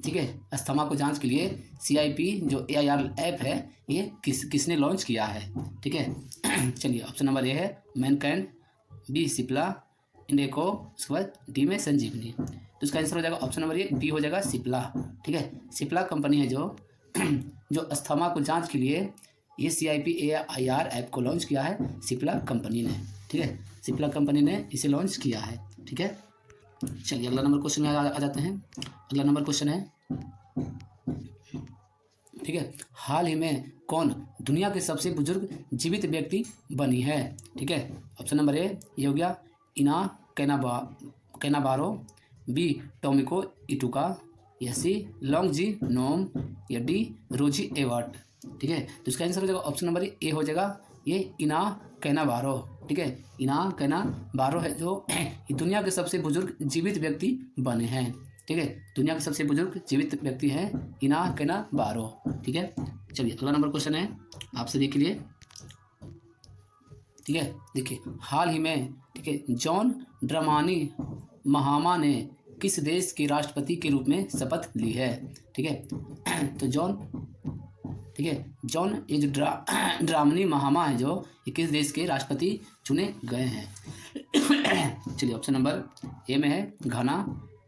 ठीक है, अस्थमा को जांच के लिए CIP जो AIR ऐप है ये किसने लॉन्च किया है? ठीक है, चलिए ऑप्शन नंबर ए है मैनकाइंड, बी सिप्ला इंडेको, उसके बाद डी में संजीवनी। तो इसका आंसर हो जाएगा ऑप्शन नंबर ए बी हो जाएगा सिप्ला। ठीक है, सिप्ला कंपनी है जो अस्थमा को जांच के लिए ये CIP-AIR ऐप को लॉन्च किया है सिप्ला कंपनी ने। ठीक है, सिप्ला कंपनी ने इसे लॉन्च किया है। ठीक है, चलिए अगला नंबर क्वेश्चन में आ जाते हैं। अगला नंबर क्वेश्चन है, ठीक है, हाल ही में कौन दुनिया के सबसे बुजुर्ग जीवित व्यक्ति बनी है? ठीक है, ऑप्शन नंबर ए ये हो गया इना कैनाबारो, बी टोमिको इटुका, या सी लॉन्गजी नोम, या डी रोजी एवर्ट। ठीक है, तो इसका आंसर हो जाएगा ऑप्शन नंबर ए हो जाएगा ये इना कैनाबारो। ठीक है, इना कैनाबारो है जो दुनिया के सबसे बुजुर्ग जीवित व्यक्ति बने हैं। ठीक है, दुनिया के सबसे बुजुर्ग जीवित व्यक्ति हैं इना कैनाबारो। ठीक है, चलिए अगला नंबर क्वेश्चन है आप सभी के लिए। ठीक है, देखिए हाल ही में, ठीक है, जॉन ड्रमानी महामा ने किस देश के राष्ट्रपति के रूप में शपथ ली है? ठीक है, तो ठीक है, जॉन ये जो ड्रामनी महामा है जो ये किस देश के राष्ट्रपति चुने गए हैं? चलिए ऑप्शन नंबर ए में है घाना,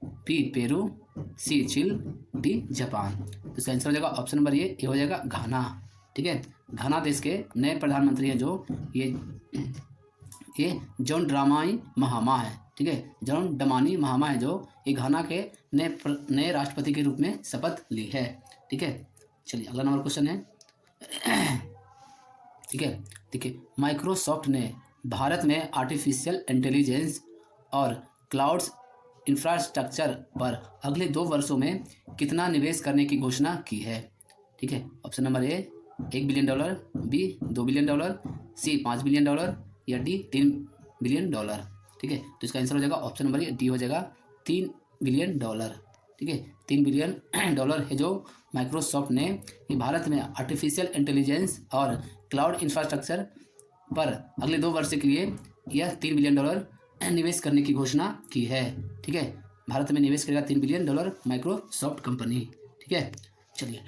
बी पेरू, सी चिल, डी जापान। तो इसका आंसर हो जाएगा ऑप्शन नंबर ए हो जाएगा घाना। ठीक है, घाना देश के नए प्रधानमंत्री हैं जो ये जॉन ड्रामानी महामा है। ठीक है, जॉन ड्रामानी महामा है जो ये घाना के नए राष्ट्रपति के रूप में शपथ ली है। ठीक है, चलिए अगला नंबर क्वेश्चन है। ठीक है, देखिए माइक्रोसॉफ्ट ने भारत में आर्टिफिशियल इंटेलिजेंस और क्लाउड्स इंफ्रास्ट्रक्चर पर अगले 2 वर्षों में कितना निवेश करने की घोषणा की है? ठीक है, option number A $1 billion, B $2 billion, C $5 billion, या डी $3 बिलियन। ठीक है, तो इसका आंसर हो जाएगा ऑप्शन नंबर डी हो जाएगा $3 बिलियन। ठीक है, $3 बिलियन है जो माइक्रोसॉफ्ट ने कि भारत में आर्टिफिशियल इंटेलिजेंस और क्लाउड इंफ्रास्ट्रक्चर पर अगले 2 वर्ष के लिए यह $3 बिलियन निवेश करने की घोषणा की है। ठीक है, भारत में निवेश करेगा $3 बिलियन माइक्रोसॉफ्ट कंपनी। ठीक है, चलिए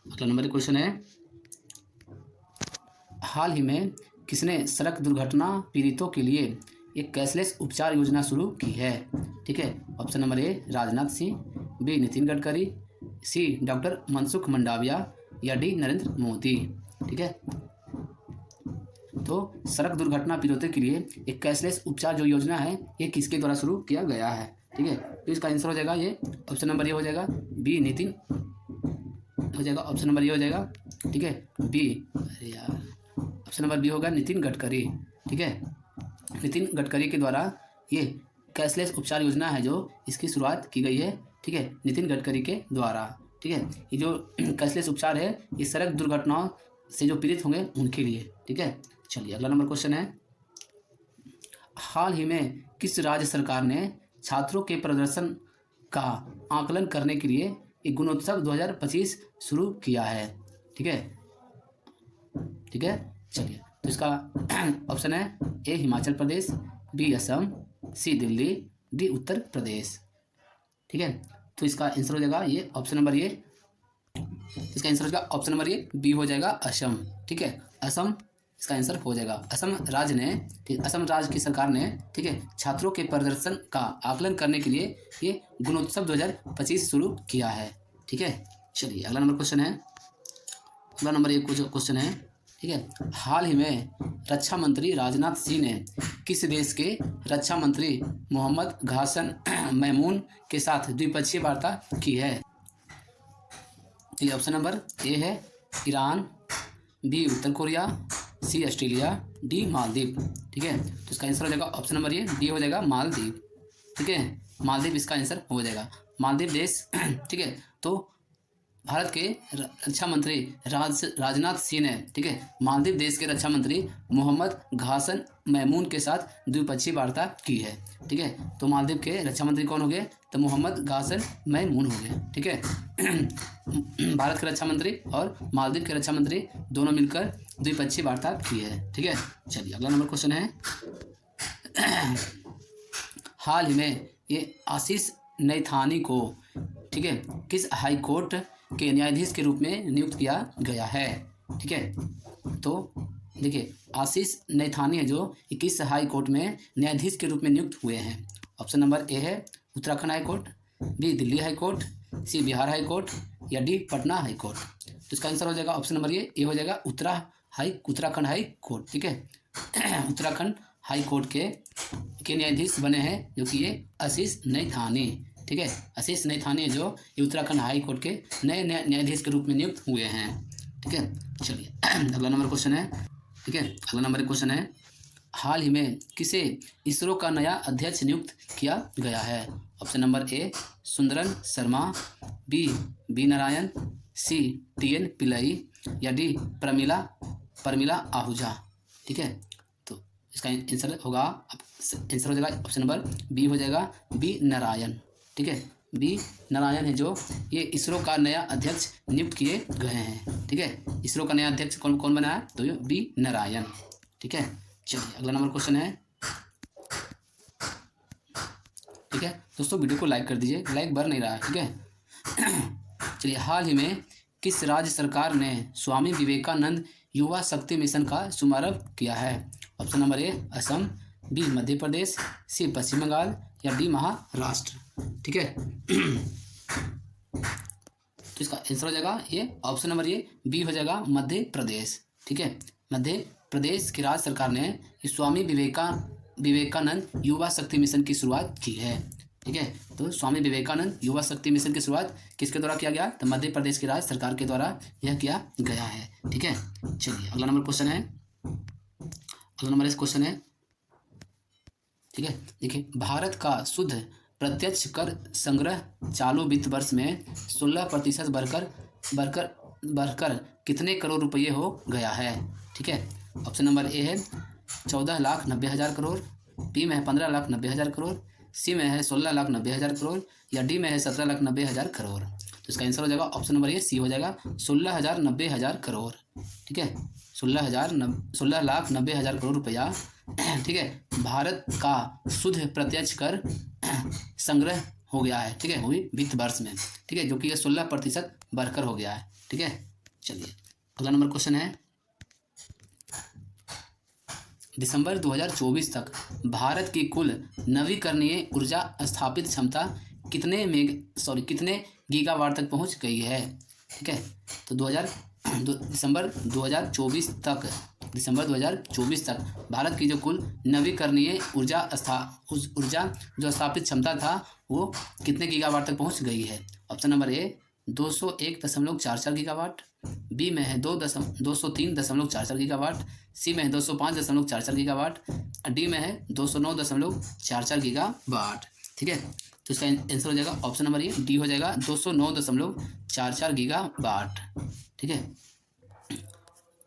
अगला नंबर क्वेश्चन है, हाल ही में किसने सड़क दुर्घटना पीड़ितों के लिए एक कैशलेस उपचार योजना शुरू की है? ठीक है, option number A Rajnath Singh, B Nitin Gadkari, C doctor Mansukh Mandaviya या डी नरेंद्र मोदी। ठीक है, तो सड़क दुर्घटना पीड़ितों के लिए एक कैशलेस उपचार जो योजना है ये किसके द्वारा शुरू किया गया है? ठीक है, तो इसका आंसर हो जाएगा ये ऑप्शन नंबर ए हो जाएगा, बी नितिन हो जाएगा, ऑप्शन नंबर ए हो जाएगा। ठीक है, बी, अरे यार, ऑप्शन नंबर बी होगा नितिन गडकरी। ठीक है, नितिन गडकरी के द्वारा ये कैशलेस उपचार योजना है जो इसकी शुरुआत की गई है। ठीक है, नितिन गडकरी के द्वारा। ठीक है, ये जो कैशलेस उपचार है ये सड़क दुर्घटनाओं से जो पीड़ित होंगे उनके लिए। ठीक है, चलिए अगला नंबर क्वेश्चन है, हाल ही में किस राज्य सरकार ने छात्रों के प्रदर्शन का आकलन करने के लिए एक गुणोत्सव 2025 शुरू किया है? ठीक है, ठीक है, चलिए तो इसका ऑप्शन है ए हिमाचल प्रदेश, बी असम, सी दिल्ली, डी उत्तर प्रदेश। ठीक है, तो इसका आंसर हो जाएगा ये ऑप्शन नंबर ए, इसका आंसर हो जाएगा ऑप्शन नंबर ए बी हो जाएगा असम। ठीक है, असम इसका आंसर हो जाएगा। असम राज्य ने, ठीक, असम राज्य की सरकार ने, ठीक है, छात्रों के प्रदर्शन का आकलन करने के लिए ये गुणोत्सव 2025 शुरू किया है। ठीक है, चलिए अगला नंबर क्वेश्चन है, अगला नंबर एक क्वेश्चन है। ठीक है, हाल ही में रक्षा मंत्री राजनाथ सिंह ने किस देश के रक्षा मंत्री मोहम्मद घासन मैमून के साथ द्विपक्षीय वार्ता की है? ये ऑप्शन नंबर ए है ईरान, बी उत्तर कोरिया, सी ऑस्ट्रेलिया, डी मालदीव। ठीक है, तो इसका आंसर हो जाएगा ऑप्शन नंबर ए डी हो जाएगा मालदीव। ठीक है, मालदीव इसका आंसर हो जाएगा, मालदीव देश। ठीक है, तो भारत के रक्षा मंत्री राजनाथ सिंह ने, ठीक है, मालदीव देश के रक्षा मंत्री मोहम्मद घासन मैमून के साथ द्विपक्षीय वार्ता की है। ठीक है, तो मालदीव के रक्षा मंत्री कौन हो गए? तो मोहम्मद घासन मैमून हो गए। ठीक है, भारत के रक्षा मंत्री और मालदीव के रक्षा मंत्री दोनों मिलकर द्विपक्षीय वार्ता की है। ठीक है, चलिए अगला नंबर क्वेश्चन है, हाल ही में ये आशीष नैथानी को, ठीक है, किस हाई कोर्ट के न्यायाधीश के रूप में नियुक्त किया गया है? ठीक है, तो देखिए आशीष नैथानी है जो 21 हाई कोर्ट में न्यायाधीश के रूप में नियुक्त हुए हैं। ऑप्शन नंबर ए है Uttarakhand high court, B Delhi high court, C Bihar high court या डी पटना हाई कोर्ट। तो इसका आंसर हो जाएगा ऑप्शन नंबर ए हो जाएगा उत्तराखंड हाई कोर्ट। ठीक है, उत्तराखंड हाई कोर्ट के न्यायाधीश बने हैं जो कि ये आशीष नैथानी। ठीक है, आशीष नैथानी जो ये उत्तराखंड हाई कोर्ट के नए न्यायाधीश के रूप में नियुक्त हुए हैं। ठीक है, चलिए अगला नंबर क्वेश्चन है। ठीक है, अगला नंबर क्वेश्चन है, हाल ही में किसे इसरो का नया अध्यक्ष नियुक्त किया गया है? Option number A Sundaran Sharma, B Narayan, C TN Pillai या डी प्रमिला आहूजा। ठीक है, तो इसका आंसर होगा, आंसर हो जाएगा ऑप्शन नंबर बी हो जाएगा बी नारायण। ठीक है, बी नारायण है जो ये इसरो का नया अध्यक्ष नियुक्त किए गए हैं। ठीक है, इसरो का नया अध्यक्ष कौन बना है? तो ये बी नारायण। ठीक है, चलिए अगला नंबर क्वेश्चन है। ठीक है दोस्तों, वीडियो को लाइक कर दीजिए, लाइक बढ़ नहीं रहा है। ठीक है, चलिए हाल ही में किस राज्य सरकार ने स्वामी विवेकानंद युवा शक्ति मिशन का शुभारंभ किया है? Option number A Assam, B Madhya Pradesh, C Paschim Bengal या डी महाराष्ट्र। ठीक है, तो इसका आंसर हो जाएगा ये ऑप्शन नंबर ए बी हो जाएगा मध्य प्रदेश। ठीक है, मध्य प्रदेश की राज्य सरकार ने स्वामी विवेकानंद युवा शक्ति मिशन की शुरुआत की है। ठीक है, तो स्वामी विवेकानंद युवा शक्ति मिशन की शुरुआत किसके द्वारा किया गया? तो मध्य प्रदेश की राज्य सरकार के द्वारा यह किया गया है। ठीक है, चलिए अगला नंबर क्वेश्चन है, अगला नंबर इस क्वेश्चन है। ठीक है, देखिए भारत का शुद्ध प्रत्यक्ष कर संग्रह चालू वित्त वर्ष में 16% बढ़कर कितने करोड़ रुपये हो गया है? ठीक है, ऑप्शन नंबर ए है 14,90,000 करोड़, बी में 15,90,000 करोड़, सी में है 16,90,000 करोड़, या डी में है 17,90,000 करोड़। तो इसका आंसर हो जाएगा ऑप्शन नंबर ए सी हो जाएगा 16,90,000 करोड़। ठीक है, 16,90,000 करोड़ रुपया ठीक है भारत का शुद्ध प्रत्यक्ष कर संग्रह हो गया है। ठीक है, वो भी वित्त वर्ष में। ठीक है, जो कि 16% बढ़कर हो गया है। ठीक है, चलिए अगला नंबर क्वेश्चन है, दिसंबर 2024 तक भारत की कुल नवीकरणीय ऊर्जा स्थापित क्षमता कितने गीगावाट तक पहुंच गई है। ठीक है, तो दिसंबर 2024 तक भारत की जो कुल नवीकरणीय ऊर्जा जो स्थापित क्षमता था वो कितने गीगावाट तक पहुंच गई है। Option number A 201.44 gigawatt, B में है 203.44 गीगावाट, सी में है 205.44 गीगावाट, डी में है 209.44 गीगावाट। ठीक है, तो इसका आंसर हो जाएगा ऑप्शन नंबर ए डी हो जाएगा 209.44 गीगावाट। ठीक है,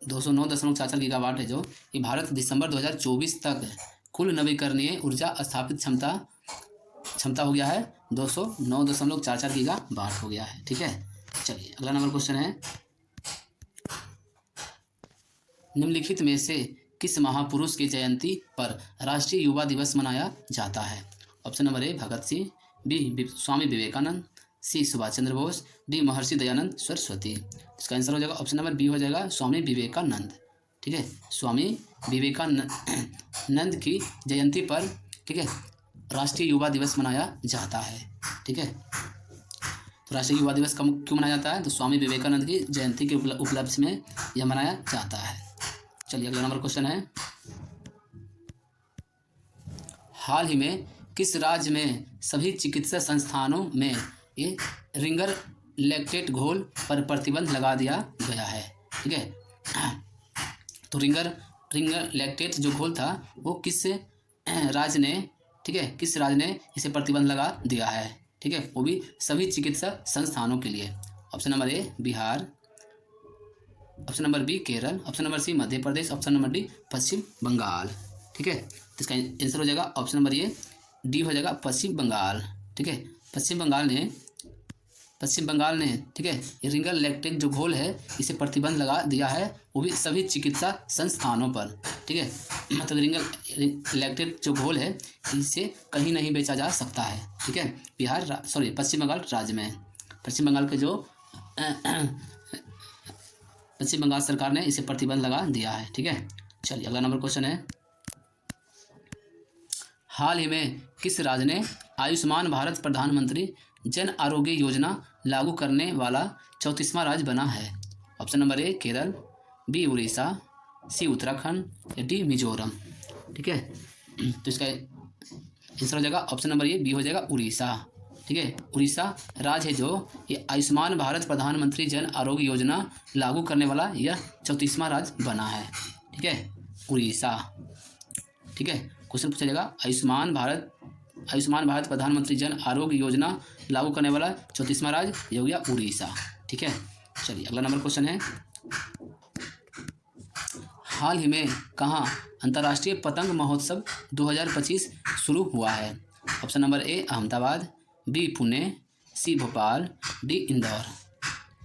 209.44 गीगावाट है जो ये भारत दिसंबर 2024 तक कुल नवीकरणीय ऊर्जा स्थापित क्षमता हो गया है 209.44 गीगावाट हो गया है। ठीक है, चलिए अगला नंबर क्वेश्चन है, निम्नलिखित में से किस महापुरुष की जयंती पर राष्ट्रीय युवा दिवस मनाया जाता है। Option number A Bhagat Singh, B Swami Vivekananda, C Subhash Chandra Bose, D Maharshi Dayanand Saraswati. इसका आंसर हो जाएगा ऑप्शन नंबर बी हो जाएगा स्वामी विवेकानंद। ठीक है, स्वामी विवेकानंद की जयंती पर ठीक है राष्ट्रीय युवा दिवस मनाया जाता है। ठीक है, तो राष्ट्रीय युवा दिवस कब क्यों मनाया जाता है, तो स्वामी विवेकानंद की जयंती के उपलक्ष्य में यह मनाया जाता है। चलिए अगला नंबर क्वेश्चन है, हाल ही में किस राज्य में सभी चिकित्सा संस्थानों में ये रिंगर लैक्टेट घोल पर प्रतिबंध लगा दिया गया है। ठीक है, तो रिंगर लैक्टेट जो घोल था वो किस राज्य ने ठीक है किस राज्य ने इसे प्रतिबंध लगा दिया है। ठीक है, वो भी सभी चिकित्सा संस्थानों के लिए। Option number A Bihar, option number B Kerala, option number C Madhya Pradesh, option number D Paschim Bengal. ठीक है, तो इसका आंसर हो जाएगा ऑप्शन नंबर ए डी हो जाएगा पश्चिम बंगाल। ठीक है, पश्चिम बंगाल ने ठीक है ये रिंगर लैक्टेट जो घोल है इसे प्रतिबंध लगा दिया है, वो भी सभी चिकित्सा संस्थानों पर। ठीक है, मतलब रिंगर लैक्टेट जो घोल है इसे कहीं नहीं बेचा जा सकता है। ठीक है, पश्चिम बंगाल राज्य में, पश्चिम बंगाल के जो पश्चिम बंगाल सरकार ने इसे प्रतिबंध लगा दिया है। ठीक है, चलिए अगला नंबर क्वेश्चन है, हाल ही में किस राज्य ने आयुष्मान भारत प्रधानमंत्री जन आरोग्य योजना लागू करने वाला 34वां राज्य बना है। Option number A Kerala, B Orissa, C Uttarakhand, या डी मिजोरम। ठीक है, तो इसका आंसर हो जाएगा ऑप्शन नंबर ए बी हो जाएगा उड़ीसा। ठीक है, उड़ीसा राज्य है जो ये आयुष्मान भारत प्रधानमंत्री जन आरोग्य योजना लागू करने वाला यह 34वां राज्य बना है। ठीक है, उड़ीसा। ठीक है, क्वेश्चन पूछा जाएगा आयुष्मान भारत प्रधानमंत्री जन आरोग्य योजना लागू करने वाला 34वां राज्य ये हो गया उड़ीसा। ठीक है, चलिए अगला नंबर क्वेश्चन है, हाल ही में कहाँ अंतर्राष्ट्रीय पतंग महोत्सव 2025 शुरू हुआ है। Option number A Ahmedabad, B Pune, C Bhopal, D Indore.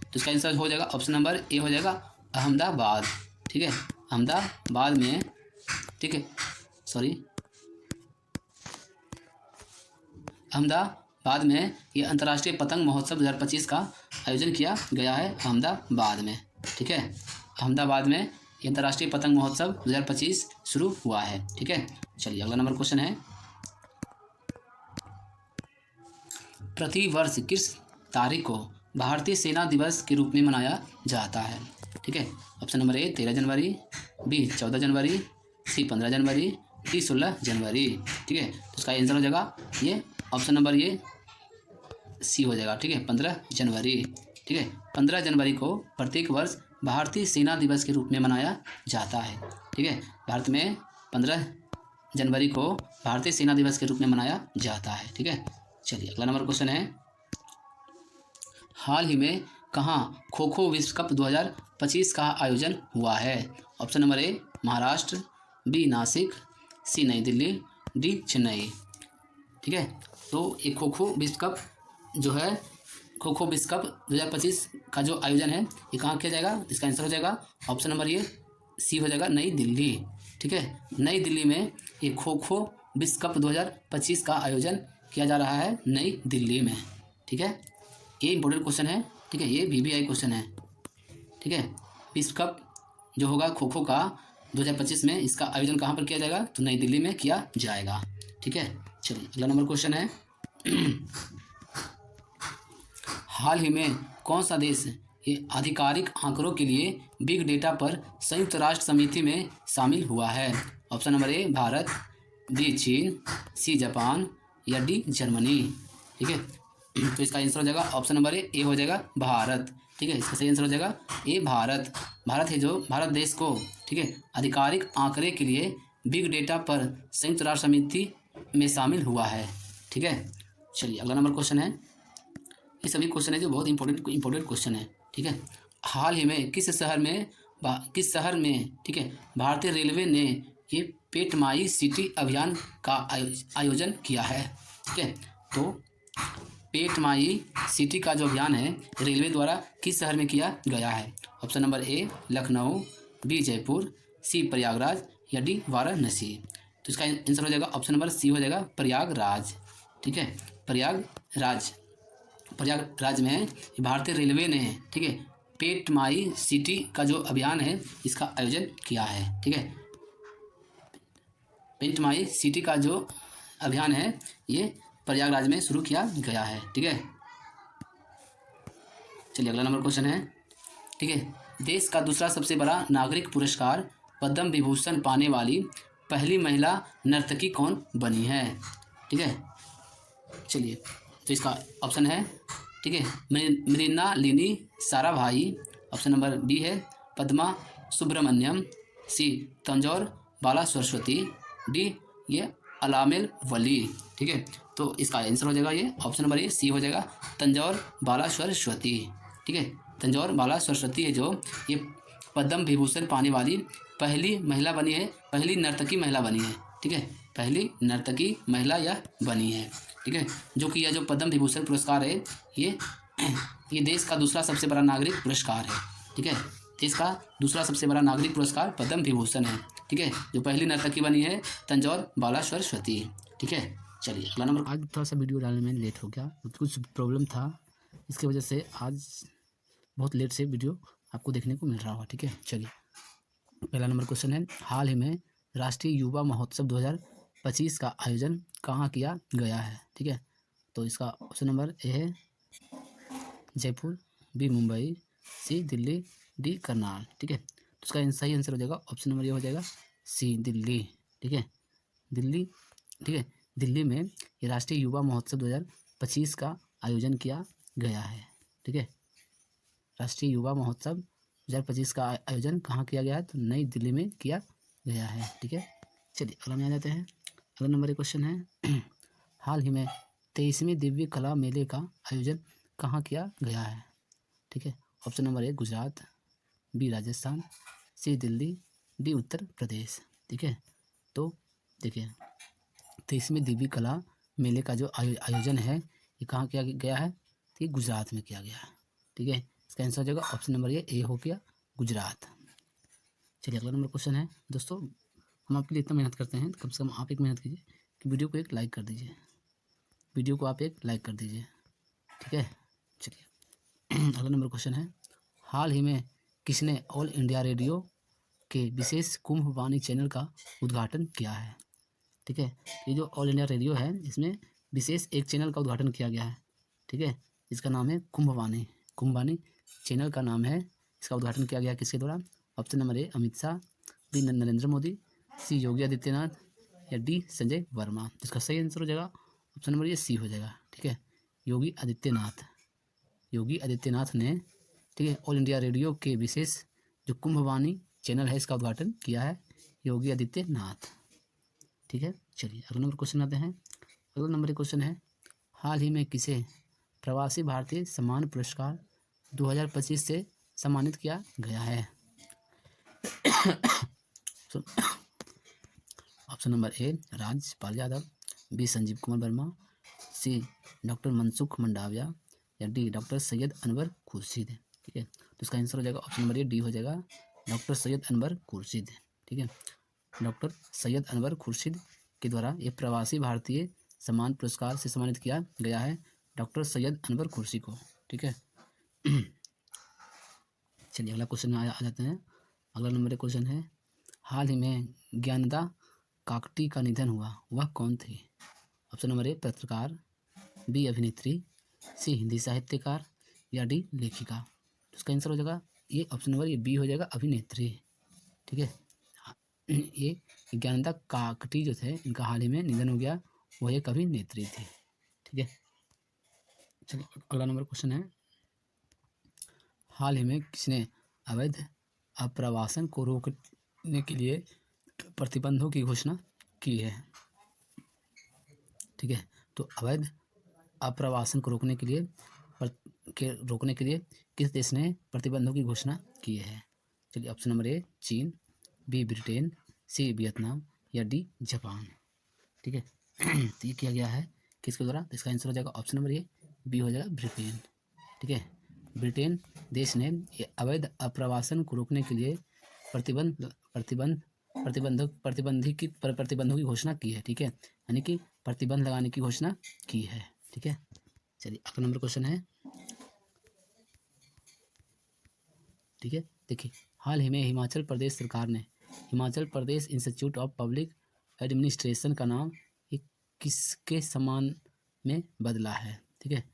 तो इसका आंसर हो जाएगा ऑप्शन नंबर ए हो जाएगा अहमदाबाद। ठीक है, अहमदाबाद में ठीक है अहमदाबाद में ये अंतर्राष्ट्रीय पतंग महोत्सव 2025 का आयोजन किया गया है अहमदाबाद में। ठीक है, अहमदाबाद में ये अंतर्राष्ट्रीय पतंग महोत्सव 2025 शुरू हुआ है। ठीक है, चलिए अगला नंबर क्वेश्चन है, प्रति वर्ष किस तारीख को भारतीय सेना दिवस के रूप में मनाया जाता है। ठीक है, ऑप्शन नंबर ए 13 जनवरी, बी 14 जनवरी, सी 15 जनवरी, डी 16 जनवरी। ठीक है, तो इसका आंसर हो जाएगा ये ऑप्शन नंबर ये सी हो जाएगा। ठीक है, 15 जनवरी। ठीक है, 15 जनवरी को प्रत्येक वर्ष भारतीय सेना दिवस के रूप में मनाया जाता है। ठीक है, भारत में 15 जनवरी को भारतीय सेना दिवस के रूप में मनाया जाता है। ठीक है, चलिए अगला नंबर क्वेश्चन है, हाल ही में कहाँ खो खो विश्व कप 2025 का आयोजन हुआ है। Option number A Maharashtra, B Nashik, C Nai Delhi, D Chennai. ठीक है। तो ये खो खो विश्व कप जो है, खो खो विश्व कप 2025 का जो आयोजन है ये कहाँ किया जाएगा? इसका आंसर हो जाएगा ऑप्शन नंबर ये सी हो जाएगा, नई दिल्ली। ठीक है, नई दिल्ली में ये खो खो विश्व कप 2025 का आयोजन किया जा रहा है नई दिल्ली में। ठीक है, ये इंपॉर्टेंट क्वेश्चन है। ठीक है, ये VBI क्वेश्चन है। ठीक है, विश्व कप जो होगा खो खो का 2025 में, इसका आयोजन कहाँ पर किया जाएगा? तो नई दिल्ली में किया जाएगा। ठीक है, चलिए अगला नंबर क्वेश्चन है हाल ही में कौन सा देश ये आधिकारिक आंकड़ों के लिए बिग डेटा पर संयुक्त राष्ट्र समिति में शामिल हुआ है? Option number A Bharat, B चीन, सी जापान या डी जर्मनी। ठीक है, तो इसका आंसर हो जाएगा ऑप्शन नंबर ए हो जाएगा भारत। ठीक है, इसका सही आंसर हो जाएगा ए भारत। भारत है जो भारत देश को, ठीक है, आधिकारिक आंकड़े के लिए बिग डेटा पर संयुक्त राष्ट्र समिति में शामिल हुआ है। ठीक है, चलिए अगला नंबर क्वेश्चन है। ये सभी क्वेश्चन है जो बहुत इंपॉर्टेंट क्वेश्चन है। ठीक है, हाल ही में किस शहर में ठीक है भारतीय रेलवे ने ये पेट माई सिटी अभियान का आयोजन किया है? ठीक है, तो पेट माई सिटी का जो अभियान है रेलवे द्वारा किस शहर में किया गया है? Option number A Lucknow, B Jaipur, C Prayagraj या डी वाराणसी। तो इसका आंसर हो जाएगा ऑप्शन नंबर सी हो जाएगा प्रयागराज। ठीक है, प्रयागराज में भारतीय रेलवे ने, ठीक है, पेट माई सिटी का जो अभियान है इसका आयोजन किया है। ठीक है, पेट माई सिटी का जो अभियान है ये प्रयागराज में शुरू किया गया है। ठीक है, चलिए अगला नंबर क्वेश्चन है। ठीक है, देश का दूसरा सबसे बड़ा नागरिक पुरस्कार पद्म विभूषण पाने वाली पहली महिला नर्तकी कौन बनी है? ठीक है, चलिए तो इसका ऑप्शन है, ठीक है, Mrinalini Sarabhai, option number B है पद्मा सुब्रमण्यम, सी तंजौर बाला सरस्वती, डी ये अलामेल वली। ठीक है, तो इसका आंसर हो जाएगा ये ऑप्शन नंबर ए सी हो जाएगा तंजौर बाला सरस्वती। ठीक है, तंजौर बाला सरस्वती है जो ये पद्म विभूषण पाने वाली पहली महिला बनी है, पहली नर्तकी महिला बनी है। ठीक है, पहली नर्तकी महिला यह बनी है। ठीक है, जो कि यह जो पद्म विभूषण पुरस्कार है ये देश का दूसरा सबसे बड़ा नागरिक पुरस्कार है। ठीक है, देश का दूसरा सबसे बड़ा नागरिक पुरस्कार पद्म विभूषण है। ठीक है, जो पहली नर्तकी बनी है तंजौर बाला सरस्वती। ठीक है, चलिए अगला नंबर। आज थोड़ा सा वीडियो डालने में लेट हो गया, कुछ प्रॉब्लम था, इसकी वजह से आज बहुत लेट से वीडियो आपको देखने को मिल रहा होगा। ठीक है, चलिए पहला नंबर क्वेश्चन है, हाल ही में राष्ट्रीय युवा महोत्सव 2025 का आयोजन कहाँ किया गया है? ठीक है, तो इसका ऑप्शन नंबर ए है Jaipur, B Mumbai, C Delhi, D Karnal. ठीक है, तो इसका सही आंसर हो जाएगा ऑप्शन नंबर ए हो जाएगा सी दिल्ली। ठीक है, दिल्ली। ठीक है, दिल्ली में ये राष्ट्रीय युवा महोत्सव 2025 का आयोजन किया गया है। ठीक है, राष्ट्रीय युवा महोत्सव 2025 का आयोजन कहाँ किया गया है? तो नई दिल्ली में किया गया है। ठीक है, चलिए अगला में आ जाते हैं। अगला नंबर एक क्वेश्चन है, हाल ही में 23वें दिव्य कला मेले का आयोजन कहाँ किया गया है? ठीक है, option number A Gujarat, B Rajasthan, C Delhi, D Uttar Pradesh. ठीक है, तो देखिए 23वें दिव्य कला मेले का जो आयोजन है ये कहाँ किया गया है? तो ये गुजरात में किया गया है। ठीक है, इसका आंसर हो जाएगा ऑप्शन नंबर ए हो गया गुजरात। चलिए अगला नंबर क्वेश्चन है। दोस्तों हम आपके लिए इतना मेहनत करते हैं, कम से कम आप एक मेहनत कीजिए कि वीडियो को एक लाइक कर दीजिए, वीडियो को आप एक लाइक कर दीजिए। ठीक है, चलिए अगला नंबर क्वेश्चन है, हाल ही में किसने ऑल इंडिया रेडियो के विशेष कुंभ वाणी चैनल का उद्घाटन किया है? ठीक है, ये जो ऑल इंडिया रेडियो है इसमें विशेष एक चैनल का उद्घाटन किया गया है। ठीक है, इसका नाम है कुंभवाणी चैनल का नाम है, इसका उद्घाटन किया गया किसके द्वारा? Option number A Amit Shah, B Narendra Modi, C Yogi Adityanath या डी संजय वर्मा। इसका सही आंसर हो जाएगा ऑप्शन नंबर ए सी हो जाएगा। ठीक है, योगी आदित्यनाथ ने, ठीक है, ऑल इंडिया रेडियो के विशेष जो कुंभवाणी चैनल है इसका उद्घाटन किया है योगी आदित्यनाथ। ठीक है, चलिए अगला नंबर क्वेश्चन आते हैं। अगला नंबर एक क्वेश्चन है, हाल ही में किसे प्रवासी भारतीय सम्मान पुरस्कार 2025 से सम्मानित किया गया है? Option number A Rajpal Yadav, B Sanjeev Kumar Verma, C doctor Mansukh Mandaviya, या डी डॉक्टर सैयद अनवर खुर्शीद। ठीक है, तो इसका आंसर हो जाएगा ऑप्शन नंबर ए डी हो जाएगा, डॉक्टर सैयद अनवर खुर्शीद। ठीक है, डॉक्टर सैयद अनवर खुर्शीद के द्वारा ये प्रवासी भारतीय सम्मान पुरस्कार से सम्मानित किया गया है डॉक्टर सैयद अनवर खुर्शी को। ठीक है, चलिए अगला क्वेश्चन में आ जाते हैं। अगला नंबर क्वेश्चन है, हाल ही में ज्ञानदा काकटी का निधन हुआ, वह कौन थे? ऑप्शन नंबर ए पत्रकार, बी अभिनेत्री, सी हिंदी साहित्यकार, या डी लेखिका। तो इसका आंसर हो जाएगा ये ऑप्शन नंबर ये बी हो जाएगा, अभिनेत्री। ठीक है, ये ज्ञानदा काकटी जो थे इनका हाल ही में निधन हो गया, वह एक अभिनेत्री थी। ठीक है, चलिए अगला नंबर क्वेश्चन है, हाल ही में किसने अवैध आप्रवासन को रोकने के लिए प्रतिबंधों की घोषणा की है? ठीक है, तो अवैध आप्रवासन को रोकने के लिए किस देश ने प्रतिबंधों की घोषणा की है? चलिए ऑप्शन नंबर ए चीन, बी ब्रिटेन, सी वियतनाम, या डी जापान। ठीक है, तो ये किया गया है किसके द्वारा? तो इसका आंसर हो जाएगा ऑप्शन नंबर ए बी हो जाएगा, ब्रिटेन। ठीक है, ब्रिटेन देश ने अवैध आप्रवासन को रोकने के लिए प्रतिबंधों की घोषणा की है। ठीक है, यानी कि प्रतिबंध लगाने की घोषणा की है। ठीक है, चलिए अगला नंबर क्वेश्चन है। ठीक है, देखिए हाल ही में हिमाचल प्रदेश सरकार ने Himachal Pradesh institute of public administration का नाम किसके सम्मान में बदला है? ठीक है,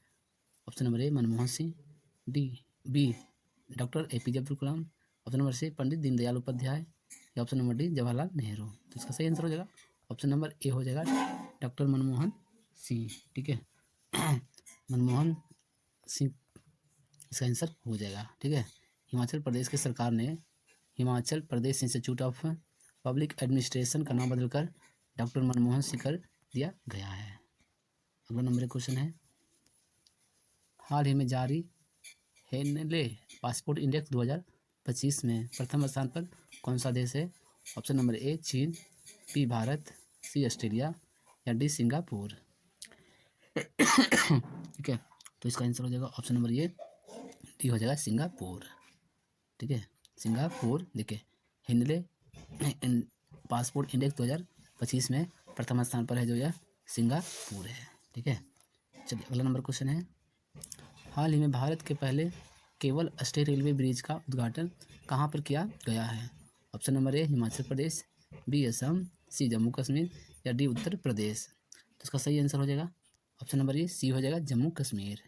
option number A Manmohan Singh, D B doctor APJ Abdul Kalam, option number C Pandit Deendayal Upadhyay, या option number D Jawaharlal Nehru. तो इसका सही आंसर हो जाएगा ऑप्शन नंबर ए हो जाएगा, डॉक्टर मनमोहन सिंह। ठीक है, मनमोहन सिंह इसका आंसर हो जाएगा। ठीक है, हिमाचल प्रदेश की सरकार ने Himachal Pradesh institute of public administration का नाम बदलकर डॉक्टर मनमोहन सिंह कर दिया गया है। अगला नंबर क्वेश्चन है, हाल ही में जारी हेनले पासपोर्ट इंडेक्स 2025 में प्रथम स्थान पर कौन सा देश है? ऑप्शन नंबर ए चीन, बी भारत, सी ऑस्ट्रेलिया, या डी सिंगापुर। ठीक है, तो इसका आंसर हो जाएगा ऑप्शन नंबर ए डी हो जाएगा, सिंगापुर। ठीक है, सिंगापुर। देखिए हेनले पासपोर्ट इंडेक्स 2025 में प्रथम स्थान पर है जो यह सिंगापुर है। ठीक है, चलिए अगला नंबर क्वेश्चन है, हाल ही में भारत के पहले केवल स्टेट रेलवे ब्रिज का उद्घाटन कहाँ पर किया गया है? Option number A Himachal Pradesh, B Assam, C Jammu Kashmir, या डी उत्तर प्रदेश। तो इसका सही आंसर हो जाएगा ऑप्शन नंबर ए सी हो जाएगा, जम्मू कश्मीर।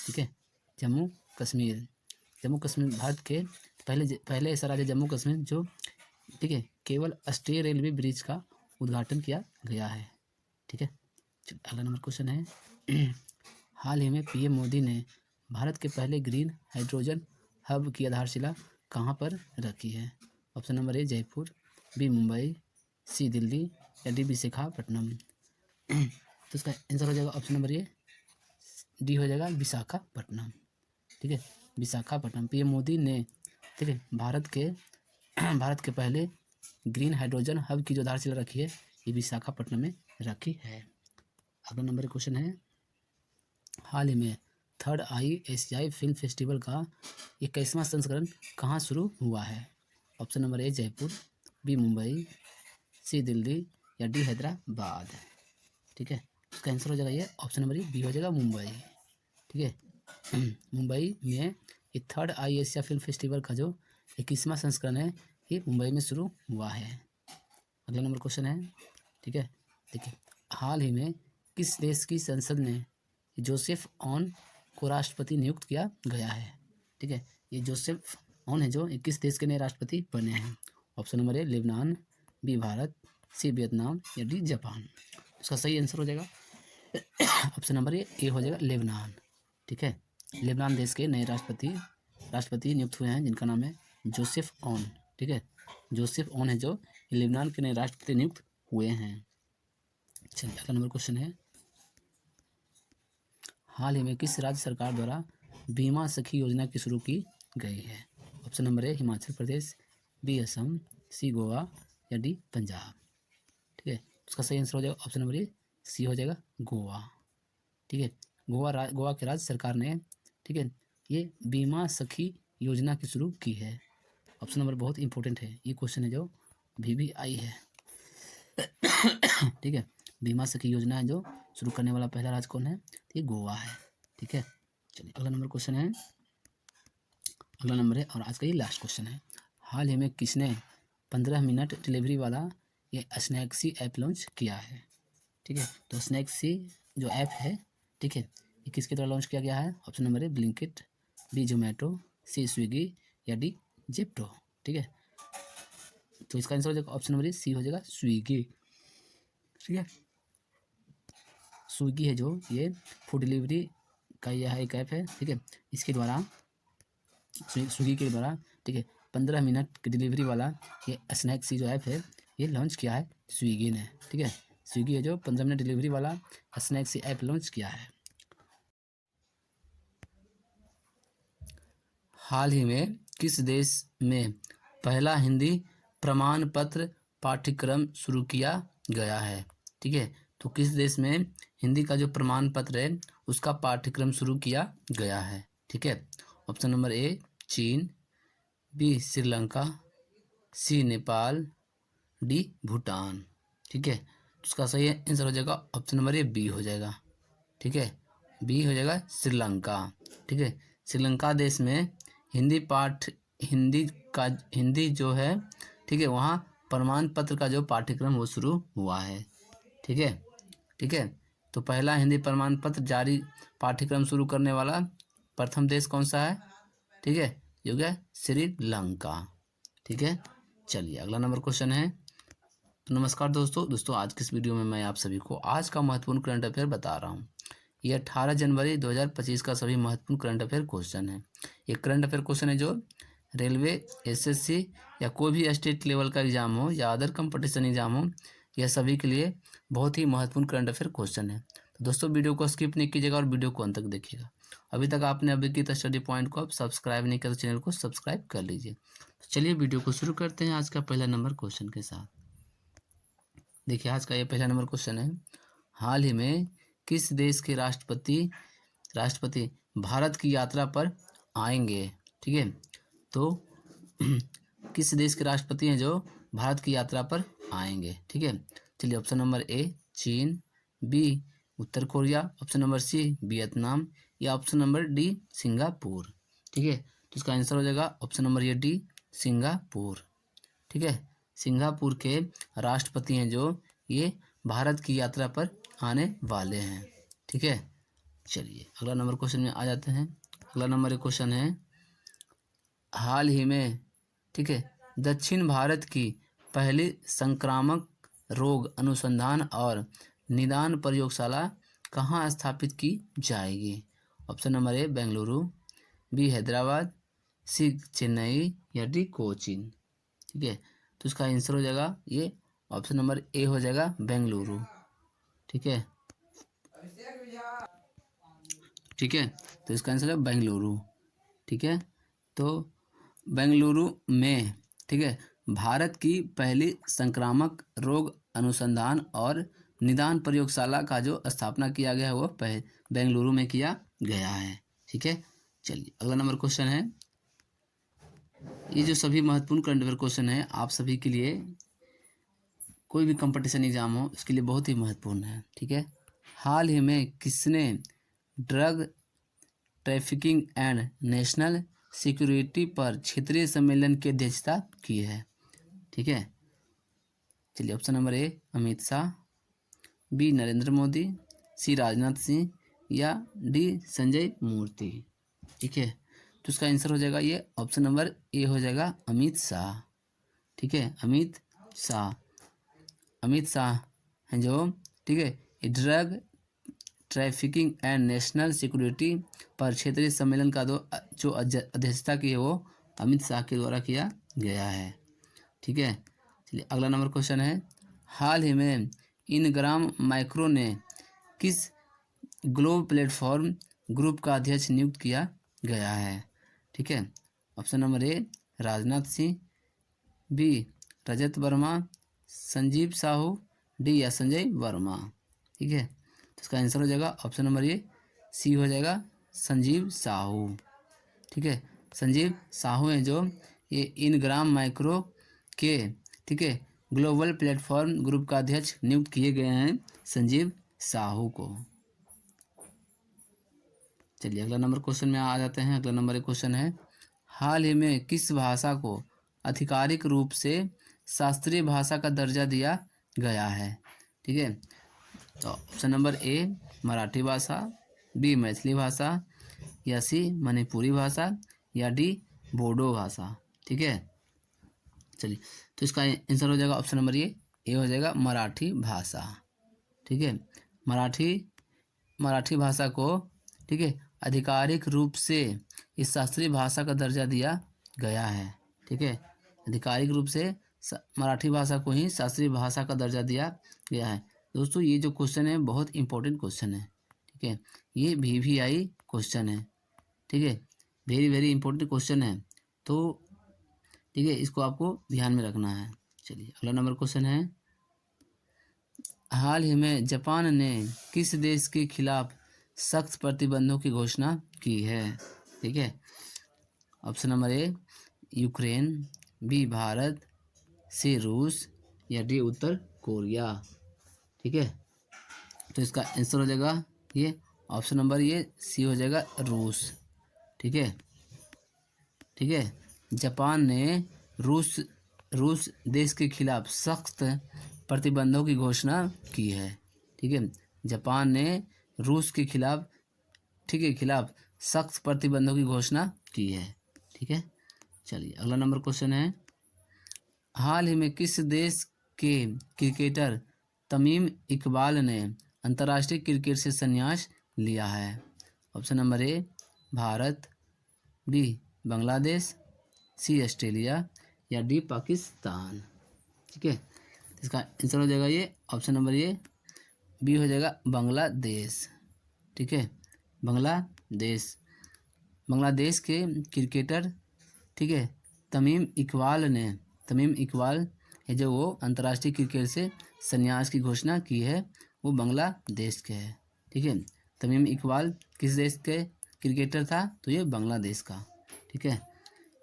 ठीक है, जम्मू कश्मीर भारत के पहले ऐसा राज्य जम्मू कश्मीर जो, ठीक है, केवल स्टेट रेलवे ब्रिज का उद्घाटन किया गया है। ठीक है, अगला नंबर क्वेश्चन है, हाल ही में PM मोदी ने भारत के पहले ग्रीन हाइड्रोजन हब की आधारशिला कहाँ पर रखी है? Option number A Jaipur, B Mumbai, C Delhi, या डी विशाखापट्टनम। तो इसका आंसर हो जाएगा ऑप्शन नंबर ए डी हो जाएगा, विशाखापट्टनम। ठीक है, विशाखापट्टनम। PM मोदी ने, ठीक है, भारत के पहले ग्रीन हाइड्रोजन हब की जो आधारशिला रखी है ये विशाखापट्टनम में रखी है। अगला नंबर क्वेश्चन है, हाल ही में थर्ड IACI फिल्म फेस्टिवल का 21वां संस्करण कहाँ शुरू हुआ है? Option number A Jaipur, B Mumbai, C Delhi, या डी हैदराबाद। ठीक है, इसका आंसर हो जाएगा ये ऑप्शन नंबर बी हो जाएगा, मुंबई। ठीक है, मुंबई में ये थर्ड IACI फिल्म फेस्टिवल का जो 21वां संस्करण है ये मुंबई में शुरू हुआ है। अगला नंबर क्वेश्चन है, ठीक है, देखिए हाल ही में किस देश की संसद ने जोसेफ ऑन को राष्ट्रपति नियुक्त किया गया है? ठीक है, ये जोसेफ ऑन है जो 21 देश के नए राष्ट्रपति बने हैं। Option number A Lebanon, B Bharat, C Vietnam, या डी जापान। इसका सही आंसर हो जाएगा ऑप्शन नंबर ए हो जाएगा, लेबनान। ठीक है, लेबनान देश के नए राष्ट्रपति नियुक्त हुए हैं जिनका नाम है जोसेफ ऑन। ठीक है, जोसेफ ऑन है जो लेबनान के नए राष्ट्रपति नियुक्त हुए हैं। चलिए अगला नंबर क्वेश्चन है, हाल ही में किस राज्य सरकार द्वारा बीमा सखी योजना की शुरू की गई है? Option number A Himachal Pradesh, B Assam, C Goa, या डी पंजाब। ठीक है, उसका सही आंसर हो जाएगा ऑप्शन नंबर ए सी हो जाएगा गोवा। ठीक है, गोवा के राज्य सरकार ने, ठीक है, ये बीमा सखी योजना की शुरू की है। ऑप्शन नंबर बहुत इंपॉर्टेंट है, ये क्वेश्चन है जो भी आई है। ठीक है, बीमा सखी योजना है जो शुरू करने वाला पहला राज्य कौन है? ये गोवा है। ठीक है, चलिए अगला नंबर क्वेश्चन है, अगला नंबर है और आज का ये लास्ट क्वेश्चन है। हाल ही में किसने 15 मिनट डिलीवरी वाला ये स्नैक्सी ऐप लॉन्च किया है? ठीक है, तो स्नैक्सी जो ऐप है, ठीक है, ये किसके द्वारा लॉन्च किया गया है? ऑप्शन नंबर है ब्लिंकिट, बी जोमेटो, सी स्विगी या डी जेप्टो। ठीक है, तो इसका आंसर हो जाएगा ऑप्शन नंबर सी हो जाएगा स्विगी। ठीक है, स्विगी है जो ये फूड डिलीवरी का यह एक ऐप है। ठीक है, इसके द्वारा स्विगी के द्वारा, ठीक है, 15 मिनट की डिलीवरी वाला ये स्नैक्सी जो ऐप है ये लॉन्च किया है स्विगी ने। ठीक है, स्विगी है जो 15 मिनट डिलीवरी वाला स्नैक्सी ऐप लॉन्च किया है। हाल ही में किस देश में पहला हिंदी प्रमाण पत्र पाठ्यक्रम शुरू किया गया है? ठीक है, तो किस देश में हिंदी का जो प्रमाण पत्र है उसका पाठ्यक्रम शुरू किया गया है? ठीक है, ऑप्शन नंबर ए चीन, बी श्रीलंका, सी नेपाल, डी भूटान। ठीक है, तो उसका सही आंसर हो जाएगा ऑप्शन नंबर ए बी हो जाएगा। ठीक है, बी हो जाएगा श्रीलंका। ठीक है, श्रीलंका देश में हिंदी जो है, ठीक है, वहाँ प्रमाण पत्र का जो पाठ्यक्रम वो शुरू हुआ है। ठीक है, ठीक है, तो पहला हिंदी प्रमाण पत्र जारी पाठ्यक्रम शुरू करने वाला प्रथम देश कौन सा है? ठीक है, ये हो गया श्रीलंका। ठीक है, चलिए अगला नंबर क्वेश्चन है। नमस्कार दोस्तों आज के इस वीडियो में मैं आप सभी को आज का महत्वपूर्ण करंट अफेयर बता रहा हूँ। ये 18 जनवरी 2025 का सभी महत्वपूर्ण करंट अफेयर क्वेश्चन है। ये करंट अफेयर क्वेश्चन है जो रेलवे, एसएससी या कोई भी स्टेट लेवल का एग्जाम हो या अदर कंपटीशन एग्जाम हो, यह सभी के लिए बहुत ही महत्वपूर्ण करंट अफेयर क्वेश्चन है। तो दोस्तों वीडियो को स्किप नहीं कीजिएगा और वीडियो को अंत तक देखिएगा। अभी तक आपने अभी की स्टडी पॉइंट को आप सब्सक्राइब नहीं किया तो चैनल को सब्सक्राइब कर लीजिए। तो चलिए वीडियो को शुरू करते हैं आज का पहला नंबर क्वेश्चन के साथ। देखिए आज का ये पहला नंबर क्वेश्चन है, हाल ही में किस देश के राष्ट्रपति भारत की यात्रा पर आएंगे? ठीक है, तो किस देश के राष्ट्रपति हैं जो भारत की यात्रा पर आएंगे? ठीक है, चलिए ऑप्शन नंबर ए चीन, बी उत्तर Korea, option number C Vietnam या ऑप्शन नंबर डी सिंगापुर। ठीक है, तो इसका आंसर हो जाएगा ऑप्शन नंबर ये डी सिंगापुर। ठीक है, सिंगापुर के राष्ट्रपति हैं जो ये भारत की यात्रा पर आने वाले हैं। ठीक है, चलिए अगला नंबर क्वेश्चन में आ जाते हैं। अगला नंबर क्वेश्चन है, हाल ही में, ठीक है, दक्षिण भारत की पहली संक्रामक रोग अनुसंधान और निदान प्रयोगशाला कहाँ स्थापित की जाएगी? Option number A Bengaluru, B Hyderabad, C Chennai या डी कोचीन। ठीक है, तो इसका आंसर हो जाएगा ये ऑप्शन नंबर ए हो जाएगा बेंगलुरु। ठीक है, ठीक है, तो इसका आंसर है बेंगलुरु। ठीक है, तो बेंगलुरु में, ठीक है, भारत की पहली संक्रामक रोग अनुसंधान और निदान प्रयोगशाला का जो स्थापना किया गया है वो बेंगलुरु में किया गया है। ठीक है, चलिए अगला नंबर क्वेश्चन है, ये जो सभी महत्वपूर्ण करंट अफेयर क्वेश्चन है आप सभी के लिए, कोई भी कंपटीशन एग्जाम हो इसके लिए बहुत ही महत्वपूर्ण है। ठीक है, हाल ही में किसने drug trafficking and national security पर क्षेत्रीय सम्मेलन की अध्यक्षता की है? ठीक है, चलिए option number A Amit Shah, B Narendra Modi, C Rajnath Singh या डी संजय मूर्ति। ठीक है, तो इसका आंसर हो जाएगा ये ऑप्शन नंबर ए हो जाएगा अमित शाह। ठीक है, अमित शाह हैं जो, ठीक है, drug trafficking and national security पर क्षेत्रीय सम्मेलन का जो अध्यक्षता की है वो अमित शाह के द्वारा किया गया है। ठीक है, चलिए अगला नंबर क्वेश्चन है, हाल ही में इनग्राम माइक्रो ने किस ग्लोब प्लेटफॉर्म ग्रुप का अध्यक्ष नियुक्त किया गया है? ठीक है, option number A Rajnath Singh, B Rajat Verma, Sanjeev Sahu, D या संजय वर्मा। ठीक है। तो इसका आंसर हो जाएगा ऑप्शन नंबर ये सी हो जाएगा, संजीव साहू। ठीक है, संजीव साहू हैं जो ये इनग्राम माइक्रो के, ठीक है, ग्लोबल प्लेटफॉर्म ग्रुप का अध्यक्ष नियुक्त किए गए हैं संजीव साहू को। चलिए अगला नंबर क्वेश्चन में आ जाते हैं। अगला नंबर एक क्वेश्चन है, हाल ही में किस भाषा को आधिकारिक रूप से शास्त्रीय भाषा का दर्जा दिया गया है? ठीक है, तो ऑप्शन नंबर ए मराठी भाषा, बी मैथिली भाषा, या सी मणिपुरी भाषा, या डी बोडो भाषा। ठीक है, चलिए तो इसका आंसर हो जाएगा ऑप्शन नंबर ए हो जाएगा मराठी भाषा। ठीक है, मराठी भाषा को, ठीक है, आधिकारिक रूप से इस शास्त्रीय भाषा का दर्जा दिया गया है। ठीक है, आधिकारिक रूप से मराठी भाषा को ही शास्त्रीय भाषा का दर्जा दिया गया है। दोस्तों ये जो क्वेश्चन है बहुत इंपॉर्टेंट क्वेश्चन है। ठीक है, ये VVI क्वेश्चन है। ठीक है, वेरी वेरी इंपॉर्टेंट क्वेश्चन है, तो ठीक है इसको आपको ध्यान में रखना है। चलिए अगला नंबर क्वेश्चन है, हाल ही में जापान ने किस देश के खिलाफ सख्त प्रतिबंधों की घोषणा की है? ठीक है, option number A Ukraine, B Bharat, C रूस, या डी उत्तर कोरिया। ठीक है, तो इसका आंसर हो जाएगा ये ऑप्शन नंबर ये सी हो जाएगा रूस। ठीक है, ठीक है, जापान ने रूस देश के खिलाफ सख्त प्रतिबंधों की घोषणा की है। ठीक है, जापान ने रूस के खिलाफ, ठीक है, खिलाफ सख्त प्रतिबंधों की घोषणा की है। ठीक है, चलिए अगला नंबर क्वेश्चन है, हाल ही में किस देश के क्रिकेटर तमीम इकबाल ने अंतर्राष्ट्रीय क्रिकेट से संन्यास लिया है? Option number A Bharat, B Bangladesh, C Australia, या डी पाकिस्तान। ठीक है, इसका आंसर हो जाएगा ये ऑप्शन नंबर ये बी हो जाएगा बांग्लादेश। ठीक है, बांग्लादेश के क्रिकेटर, ठीक है, तमीम इकबाल है जो वो अंतर्राष्ट्रीय क्रिकेट से संन्यास की घोषणा की है, वो बांग्लादेश के है। ठीक है, तमीम इकबाल किस देश के क्रिकेटर था? तो ये बांग्लादेश का। ठीक है,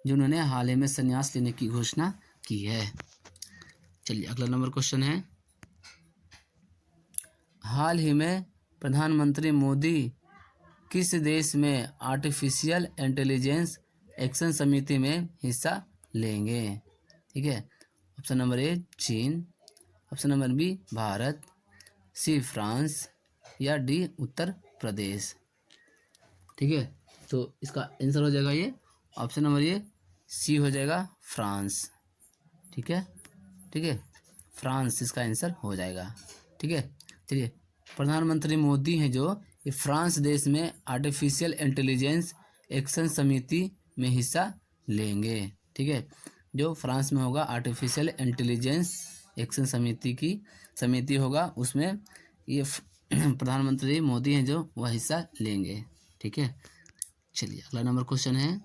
जिन्होंने हाल ही में संन्यास लेने की घोषणा की है। चलिए अगला नंबर क्वेश्चन है, हाल ही में प्रधानमंत्री मोदी किस देश में आर्टिफिशियल इंटेलिजेंस एक्शन समिति में हिस्सा लेंगे? ठीक है, ऑप्शन नंबर ए चीन, option number B Bharat, C France, या डी उत्तर प्रदेश। ठीक है, तो इसका आंसर हो जाएगा ये ऑप्शन नंबर ये सी हो जाएगा फ्रांस। ठीक है, ठीक है, फ्रांस इसका आंसर हो जाएगा। ठीक है, चलिए प्रधानमंत्री मोदी हैं जो ये फ्रांस देश में आर्टिफिशियल इंटेलिजेंस एक्शन समिति में हिस्सा लेंगे। ठीक है, जो फ्रांस में होगा आर्टिफिशियल इंटेलिजेंस एक्शन समिति होगा, उसमें ये प्रधानमंत्री मोदी हैं जो वह हिस्सा लेंगे। ठीक है, चलिए अगला नंबर क्वेश्चन है,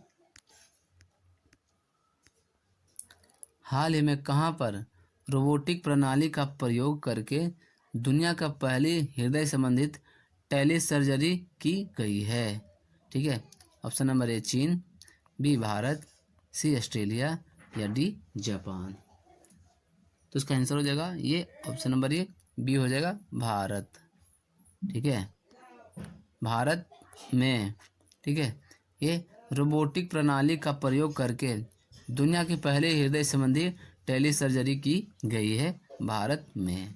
हाल ही में कहाँ पर रोबोटिक प्रणाली का प्रयोग करके दुनिया का पहली हृदय संबंधित टेली सर्जरी की गई है? ठीक है, ऑप्शन नंबर ए चीन, बी भारत, सी ऑस्ट्रेलिया, या डी जापान। तो इसका आंसर हो जाएगा ये ऑप्शन नंबर ये बी हो जाएगा भारत। ठीक है, भारत में, ठीक है, ये रोबोटिक प्रणाली का प्रयोग करके दुनिया की पहले हृदय संबंधी टेली सर्जरी की गई है भारत में।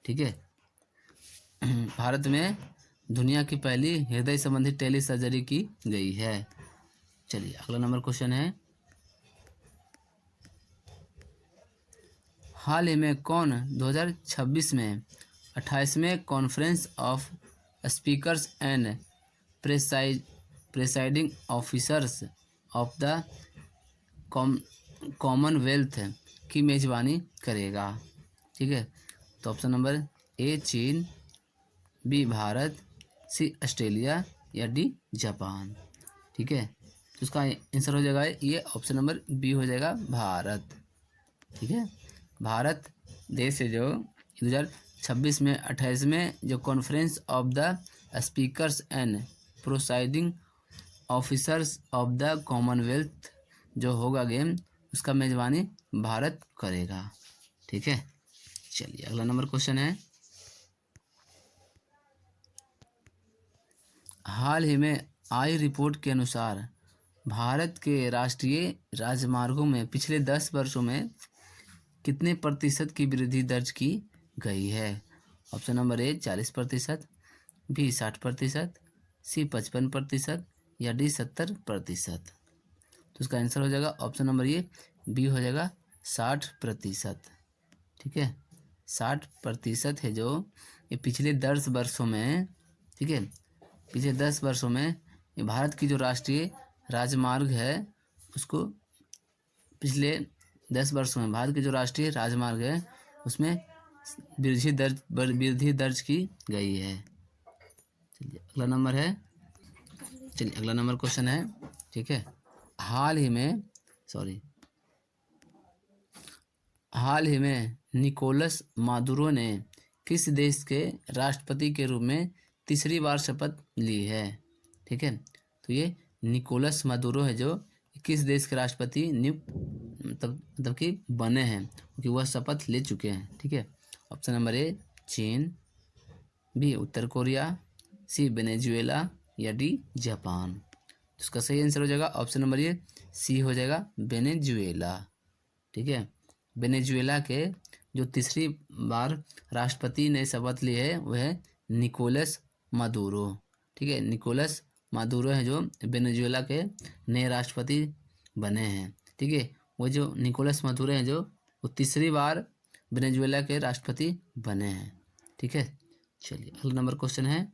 ठीक है, भारत में दुनिया की पहली हृदय संबंधी टेली सर्जरी की गई है। चलिए अगला नंबर क्वेश्चन है, हाल ही में कौन 2026 में 28वें conference of speakers and presiding officers of the Commonwealth की मेजबानी करेगा? ठीक है, तो ऑप्शन नंबर ए चीन, बी भारत, सी ऑस्ट्रेलिया, या डी जापान। ठीक है, तो इसका आंसर हो जाएगा ये ऑप्शन नंबर बी हो जाएगा भारत। ठीक है, भारत देश है जो 26 में 28 में जो conference of the speakers and presiding officers of the Commonwealth जो होगा गेम, उसका मेजबानी भारत करेगा। ठीक है, चलिए अगला नंबर क्वेश्चन है, हाल ही में आई रिपोर्ट के अनुसार भारत के राष्ट्रीय राजमार्गों में पिछले 10 वर्षों में कितने प्रतिशत की वृद्धि दर्ज की गई है? ऑप्शन नंबर ए 40%, बी 60%, सी 55% या डी 70%। तो इसका आंसर हो जाएगा ऑप्शन नंबर ए बी हो जाएगा 60%। ठीक है, 60% है जो ये पिछले 10 वर्षों में, ठीक है, पिछले 10 वर्षों में ये भारत की जो राष्ट्रीय राजमार्ग है उसको पिछले 10 वर्षों में भारत के जो राष्ट्रीय राजमार्ग है उसमें वृद्धि दर्ज की गई है। चलिए अगला नंबर है, चलिए अगला नंबर क्वेश्चन है। ठीक है, हाल ही में निकोलस मादुरो ने किस देश के राष्ट्रपति के रूप में तीसरी बार शपथ ली है? ठीक है, तो ये निकोलस मादुरो है जो किस देश के राष्ट्रपति नियुक्त मतलब कि बने हैं, क्योंकि वह शपथ ले चुके हैं। ठीक है, ऑप्शन नंबर ए चीन, बी उत्तर कोरिया, सी वेनेजुएला या डी जापान। तो इसका सही आंसर हो जाएगा ऑप्शन नंबर ए सी हो जाएगा वेनेजुएला। ठीक है, वेनेजुएला के जो तीसरी बार राष्ट्रपति ने शपथ ली है वह है निकोलस मादुरो। ठीक है, निकोलस मादुरो है जो वेनेजुएला के नए राष्ट्रपति बने हैं। ठीक है, वो जो निकोलस मादुरो हैं जो वो तीसरी बार वेनेजुएला के राष्ट्रपति बने हैं। ठीक है, चलिए अगला नंबर क्वेश्चन है,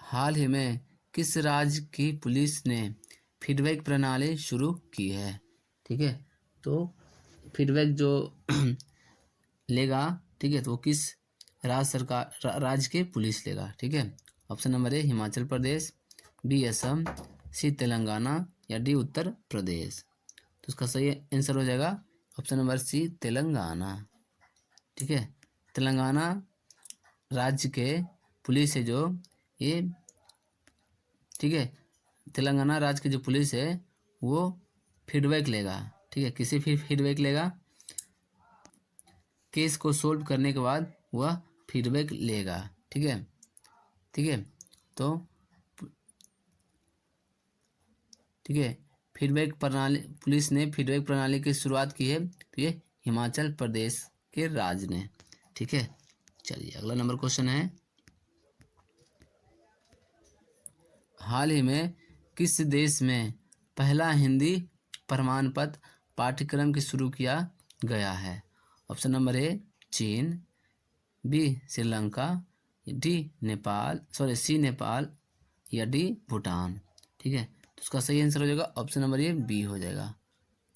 हाल ही में किस राज्य की पुलिस ने फीडबैक प्रणाली शुरू की है? ठीक है, तो फीडबैक जो लेगा, ठीक है, तो वो किस राज्य के पुलिस लेगा? ठीक है, option number A Himachal Pradesh, B Assam, C Telangana या डी उत्तर प्रदेश। तो उसका सही आंसर हो जाएगा ऑप्शन नंबर सी तेलंगाना। ठीक है, तेलंगाना राज्य के पुलिस है जो ये, ठीक है, तेलंगाना राज्य की जो पुलिस है वो फीडबैक लेगा। ठीक है, किसी भी फीडबैक लेगा, केस को सोल्व करने के बाद वह फीडबैक लेगा। ठीक है, ठीक है, तो ठीक है, फीडबैक प्रणाली, पुलिस ने फीडबैक प्रणाली की शुरुआत की है तो ये हिमाचल प्रदेश के राज्य ने। ठीक है, चलिए अगला नंबर क्वेश्चन है, हाल ही में किस देश में पहला हिंदी प्रमाण पत्र पाठ्यक्रम की शुरू किया गया है? ऑप्शन नंबर ए चीन, बी श्रीलंका, सी नेपाल या डी भूटान। ठीक है, तो उसका सही आंसर हो जाएगा ऑप्शन नंबर ए बी हो जाएगा।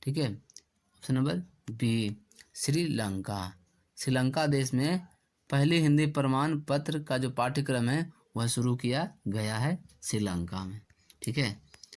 ठीक है, option number B Sri Lanka. Sri Lanka देश में पहली हिंदी प्रमाण पत्र का जो पाठ्यक्रम है वह शुरू किया गया है श्रीलंका में। ठीक है,